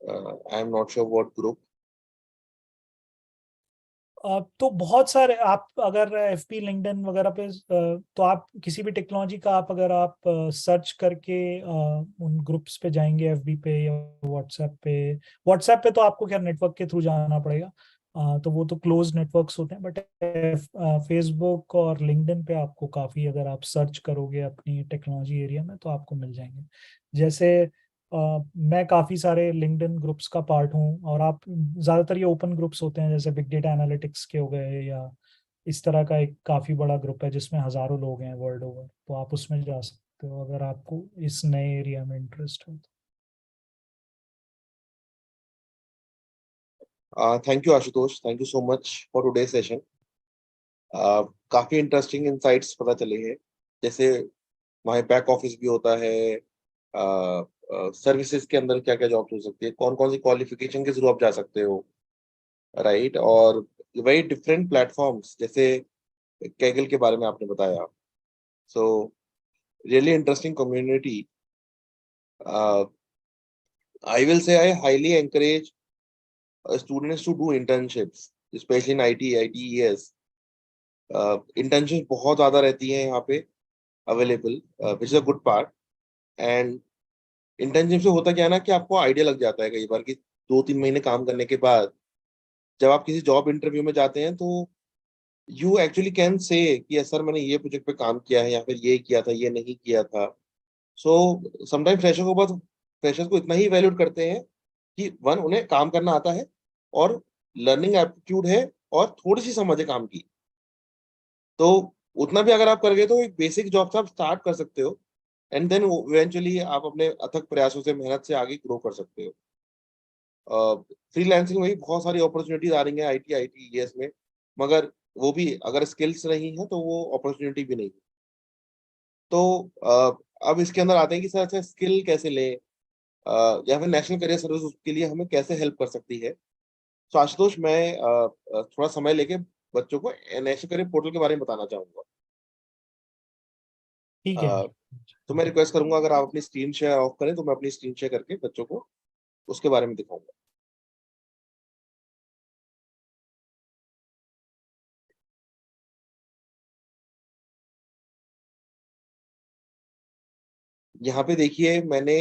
I am not sure what group. तो बहुत सारे आप अगर एफपी लिंक्डइन वगैरह पे तो आप किसी भी टेक्नोलॉजी का आप अगर आप सर्च करके उन ग्रुप्स पे जाएंगे एफबी पे या व्हाट्सएप पे तो आपको क्या नेटवर्क के थ्रू जाना पड़ेगा। तो वो तो क्लोज नेटवर्क्स होते हैं, बट फेसबुक और लिंक्डइन पे आपको काफ़ी, अगर आप सर्च करोगे अपनी टेक्नोलॉजी एरिया में तो आपको मिल जाएंगे। जैसे मैं काफ़ी सारे लिंक्डइन ग्रुप्स का पार्ट हूँ, और आप ज़्यादातर ये ओपन ग्रुप्स होते हैं जैसे बिग डेटा एनालिटिक्स के हो गए, या इस तरह का एक काफ़ी बड़ा ग्रुप है जिसमें हज़ारों लोग हैं वर्ल्ड ओवर, तो आप उसमें जा सकते हो अगर आपको इस नए एरिया में इंटरेस्ट हो तो। Thank you Ashutosh, thank you so much for today session. काफी इंटरेस्टिंग इंसाइट्स पता चले हैं. जैसे वहाँ बैक ऑफिस भी होता है, सर्विसेज के अंदर क्या क्या जॉब्स हो सकती है, कौन कौन सी क्वालिफिकेशन के थ्रू आप जा सकते हो, राइट. और वही डिफरेंट प्लेटफॉर्म्स जैसे कैगल के बारे में आपने बताया. So really interesting community. I will say I highly encourage students to do internships, especially in IT, ITES. Internships बहुत ज़्यादा रहती हैं यहाँ पे available, which is a good part. And internship से होता क्या है ना कि आपको आइडिया लग जाता है कई बार कि 2-3 महीने काम करने के बाद जब आप किसी जॉब इंटरव्यू में जाते हैं तो यू एक्चुअली कैन से कि yes, सर मैंने ये प्रोजेक्ट पे काम किया है या फिर ये किया था, ये नहीं किया था. सो समटाइम फ्रेशर्स को इतना ही वैल्यूड करते हैं कि वन, उन्हें काम करना आता है और लर्निंग एप्टीट्यूड है और थोड़ी सी समझ है काम की. तो उतना भी अगर आप कर गए तो एक बेसिक जॉब से आप स्टार्ट कर सकते हो, एंड देन इवेंचुअली आप अपने अथक प्रयासों से, मेहनत से आगे ग्रो कर सकते हो. फ्रीलांसिंग में भी बहुत सारी अपॉर्चुनिटीज आ रही हैं ITES में, मगर वो भी अगर स्किल्स नहीं है तो वो अपॉर्चुनिटी भी नहीं है. तो अब इसके अंदर आते हैं कि सर अच्छा स्किल कैसे लें, या फिर नेशनल करियर सर्विस उसके लिए हमें कैसे हेल्प कर सकती है. तो आशुतोष, मैं थोड़ा समय लेके बच्चों को नेशनल करियर पोर्टल के बारे में बताना चाहूंगा. ठीक है। अ, तो मैं रिक्वेस्ट करूंगा अगर आप अपनी स्क्रीन शेयर ऑफ करें तो मैं अपनी स्क्रीन शेयर करके बच्चों को उसके बारे में दिखाऊंगा. यहाँ पे देखिए, मैंने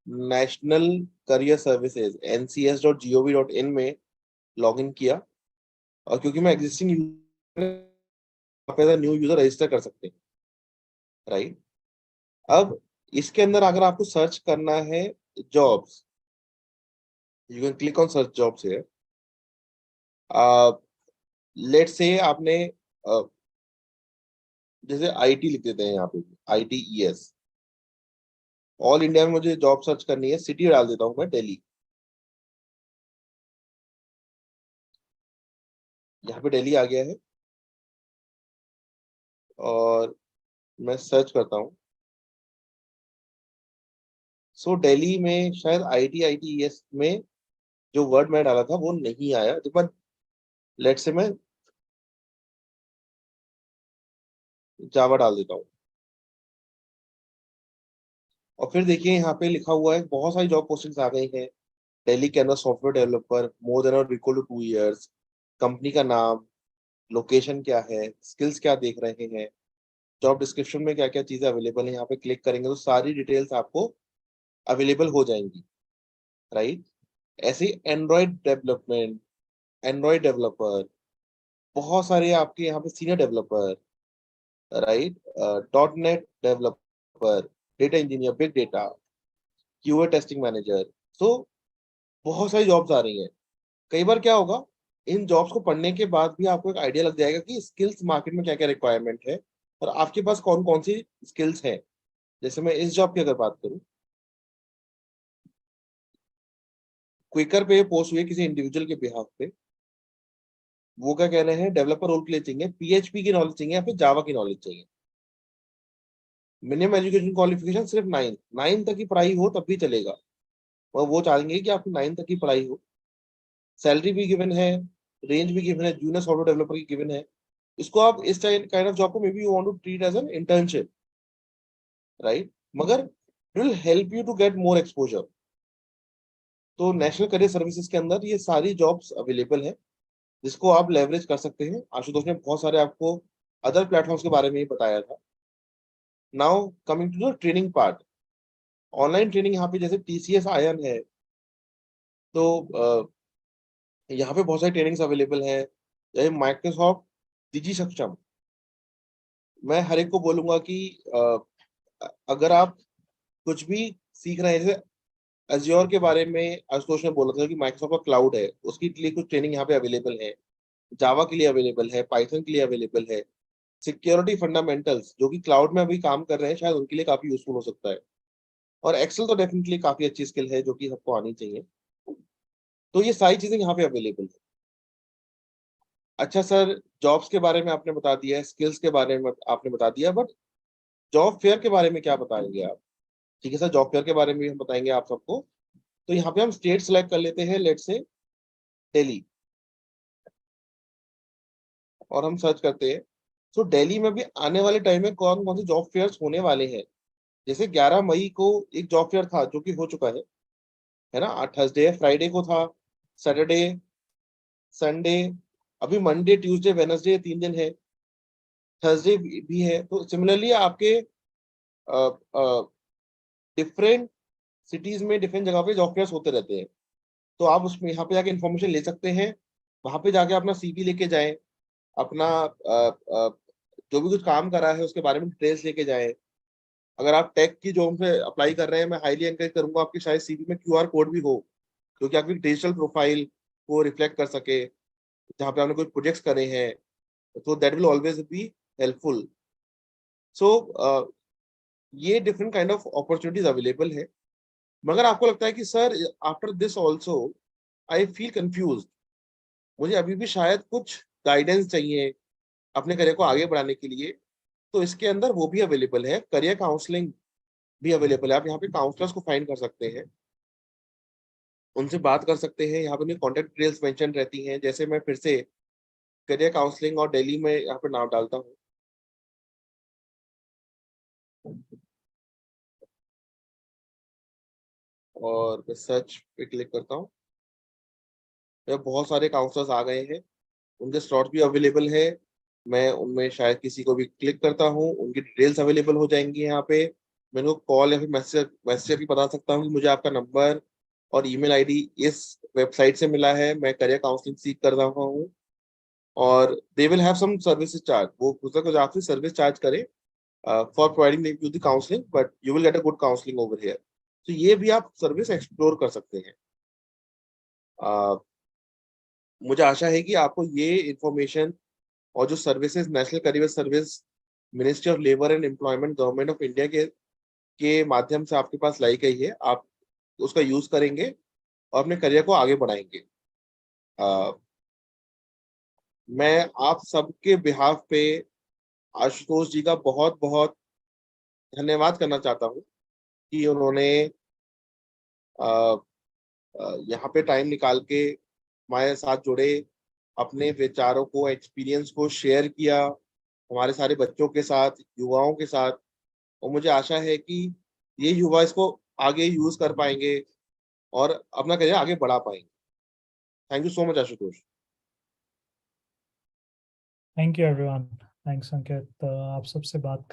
नेशनल करियर सर्विसेज NCS.gov.in में लॉग इन किया, और क्योंकि मैं एग्जिस्टिंग न्यू यूजर रजिस्टर कर सकते हैं, राइट. अब इसके अंदर अगर आपको सर्च करना है jobs, you can click on search jobs here. Let say आपने जैसे IT लिख देते हैं यहाँ पे, ITES. ऑल इंडिया में मुझे जॉब सर्च करनी है, सिटी डाल देता हूँ मैं दिल्ली. यहाँ पे दिल्ली आ गया है और मैं सर्च करता हूँ. सो दिल्ली में शायद ITES में जो वर्ड मैं डाला था वो नहीं आया. तो मैं लेट से मैं जावा डाल देता हूँ. और फिर देखिए यहाँ पे लिखा हुआ है, बहुत सारी जॉब पोस्टिंग्स आ गई हैं. दिल्ली के अंदर सॉफ्टवेयर डेवलपर, मोर देन और इक्वल टू 2 years, कंपनी का नाम, लोकेशन क्या है, स्किल्स क्या देख रहे हैं, जॉब डिस्क्रिप्शन में क्या क्या चीजें अवेलेबल है. यहाँ पे क्लिक करेंगे तो सारी डिटेल्स आपको अवेलेबल हो जाएंगी, राइट. ऐसे एंड्रॉइड डेवलपर, बहुत सारे आपके यहाँ पे senior developer, right, .NET developer, data engineer, big data, QA testing manager. So बहुत सारी जॉब्स आ रही हैं। कई बार क्या होगा, इन जॉब्स को पढ़ने के बाद भी आपको एक आइडिया लग जाएगा कि स्किल्स मार्केट में क्या क्या रिक्वायरमेंट है और आपके पास कौन कौन सी स्किल्स हैं। जैसे मैं इस जॉब की अगर बात करूं, क्विकर पे पोस्ट हुई है किसी इंडिविजुअल के बिहाफ पे। वो क्या कह रहे हैं, डेवलपर रोल के लिए चाहिए PHP की नॉलेज चाहिए या फिर जावा की नॉलेज चाहिए। मिनिमम एजुकेशन क्वालिफिकेशन सिर्फ 9 तक की पढ़ाई हो तब भी चलेगा, और वो चाहेंगे कि आपकी 9 तक की पढ़ाई हो। सैलरी भी गिवन है, रेंज भी गिवन है, जूनियर सॉफ्टवेयर डेवलपर की गिवन है। इसको आप इस काइंड ऑफ जॉब को maybe you want to treat as an internship, right, मगर it will help you to get more exposure. तो नेशनल करियर सर्विसेज के अंदर ये सारी जॉब्स अवेलेबल है, जिसको आप लेवरेज कर सकते हैं। आशुतोष ने बहुत सारे आपको अदर प्लेटफॉर्म्स के बारे में ही बताया था। Now coming to the training part, online training यहाँ पे जैसे TCS आयन है, तो यहाँ पे बहुत सारी ट्रेनिंग्स अवेलेबल है। जैसे माइक्रोसॉफ्ट डिजी सक्षम, मैं हर एक को बोलूंगा कि अगर आप कुछ भी सीख रहे हैं, जैसे अज्योर के बारे में आशुतोष ने बोला था कि माइक्रोसॉफ्ट का क्लाउड है, उसके लिए कुछ ट्रेनिंग यहाँ पे अवेलेबल है। जावा के लिए अवेलेबल है, पाइथन के लिए अवेलेबल है। सिक्योरिटी फंडामेंटल्स जो कि क्लाउड में अभी काम कर रहे हैं, शायद उनके लिए काफी यूजफुल हो सकता है। और एक्सेल तो डेफिनेटली काफी अच्छी स्किल है जो कि सबको आनी चाहिए। तो ये सारी चीजें यहाँ पे अवेलेबल है। अच्छा सर, जॉब्स के बारे में आपने बता दिया है, स्किल्स के बारे में आपने बता दिया, बट जॉब फेयर के बारे में क्या बताएंगे आप? ठीक है सर, जॉब फेयर के बारे में भी हम बताएंगे आप सबको। तो यहाँ पे हम स्टेट सेलेक्ट कर लेते हैं, लेट से दिल्ली, और हम सर्च करते हैं। तो दिल्ली में भी आने वाले टाइम में कौन कौन से जॉब फेयर्स होने वाले हैं। जैसे 11 मई को एक जॉब फेयर था जो कि हो चुका है ना, थर्सडे फ्राइडे को था, सैटरडे, संडे, अभी मंडे ट्यूसडे वेनसडे 3 दिन है, थर्सडे भी है। तो सिमिलरली आपके डिफरेंट सिटीज में डिफरेंट जगह पे जॉब फेयर्स होते रहते हैं। तो आप उसमें यहाँ पे जाके इन्फॉर्मेशन ले सकते हैं। वहां पे जाके अपना CV लेके जाएं, अपना जो भी कुछ काम करा है उसके बारे में डिटेल्स लेके जाएं। अगर आप टेक की जॉब पे अप्लाई कर रहे हैं, मैं हाईली एनकरेज करूंगा आपकी शायद CV में QR कोड भी हो, क्योंकि आपकी डिजिटल प्रोफाइल को रिफ्लेक्ट कर सके जहाँ पे आपने कोई प्रोजेक्ट्स करे हैं। तो that will always be helpful. So ये different kind of opportunities available है। मगर आपको लगता है कि sir after this also I feel confuse, मुझे अभी भी शायद कुछ गाइडेंस चाहिए अपने करियर को आगे बढ़ाने के लिए, तो इसके अंदर वो भी अवेलेबल है, करियर काउंसलिंग भी अवेलेबल है। आप यहाँ पे काउंसलर्स को फाइंड कर सकते हैं, उनसे बात कर सकते हैं। यहाँ पे उनकी कॉन्टेक्ट डिटेल्स मेंशन रहती हैं। जैसे मैं फिर से करियर काउंसलिंग और दिल्ली में यहाँ पे नाम डालता हूँ, और मैं सर्च पे क्लिक करता हूँ। तो बहुत सारे काउंसलर्स आ गए हैं, उनके स्लॉट भी अवेलेबल है। मैं उनमें शायद किसी को भी क्लिक करता हूँ, उनकी डिटेल्स अवेलेबल हो जाएंगी यहाँ पे। मैं उनको कॉल या फिर मैसेज मैसेज भी बता सकता हूँ कि मुझे आपका नंबर और ईमेल आईडी इस वेबसाइट से मिला है, मैं करियर काउंसलिंग सीख कर रहा हूँ। और they will have some services charge, वो कुछ ना कुछ आपसे सर्विस चार्ज करे for providing you the counselling, but you will get a good counselling over here. तो ये भी आप सर्विस एक्सप्लोर कर सकते हैं। uh, मुझे आशा है कि आपको ये इंफॉर्मेशन और जो services national career service ministry of labour and employment government of India के माध्यम से आपके पास लाई गई है, आप उसका यूज करेंगे और अपने करियर को आगे बढ़ाएंगे। अ, मैं आप सबके बिहाफ पे आशुतोष जी का बहुत बहुत धन्यवाद करना चाहता हूँ कि उन्होंने अ, यहाँ पे टाइम निकाल के हमारे साथ जुड़े, अपने विचारों को, एक्सपीरियंस को शेयर किया हमारे सारे बच्चों के साथ, युवाओं के साथ। और मुझे आशा है कि ये युवा इसको आगे यूज कर पाएंगे और अपना करियर आगे बढ़ा पाएंगे। Thank you so much Ashutosh. Thank you everyone. Thanks Ankit. आप सबसे बात